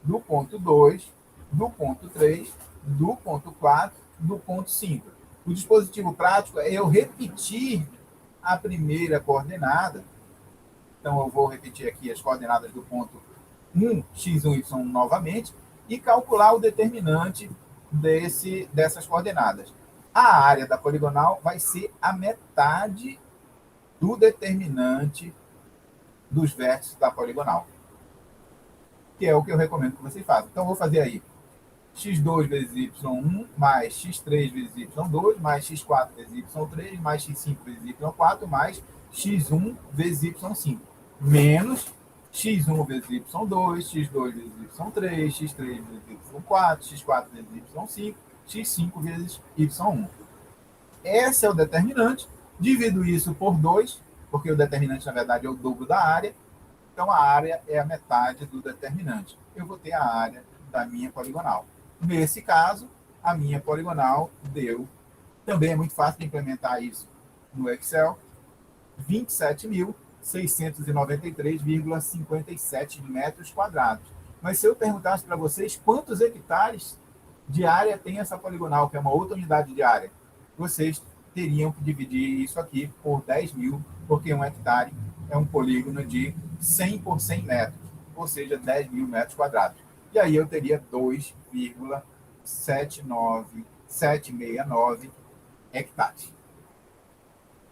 do ponto 2, do ponto 3, do ponto 4, do ponto 5. O dispositivo prático é eu repetir a primeira coordenada. Então, eu vou repetir aqui as coordenadas do ponto 1, x1, y1 novamente, e calcular o determinante dessas coordenadas. A área da poligonal vai ser a metade do determinante dos vértices da poligonal, que é o que eu recomendo que vocês façam. Então, eu vou fazer aí x2 vezes y1 mais x3 vezes y2 mais x4 vezes y3 mais x5 vezes y4 mais x1 vezes y5 menos x1 vezes y2, x2 vezes y3, x3 vezes y4, x4 vezes y5, x5 vezes y1. Esse é o determinante. Divido isso por 2, porque o determinante, na verdade, é o dobro da área. Então, a área é a metade do determinante. Eu vou ter a área da minha poligonal. Nesse caso, a minha poligonal deu... Também é muito fácil de implementar isso no Excel. 27.693,57 metros quadrados. Mas se eu perguntasse para vocês quantos hectares de área tem essa poligonal, que é uma outra unidade de área, vocês teriam que dividir isso aqui por 10.000, porque um hectare é um polígono de 100 por 100 metros, ou seja, 10.000 metros quadrados. E aí eu teria 2,769 hectares.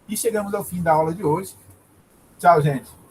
E chegamos ao fim da aula de hoje. Tchau, gente.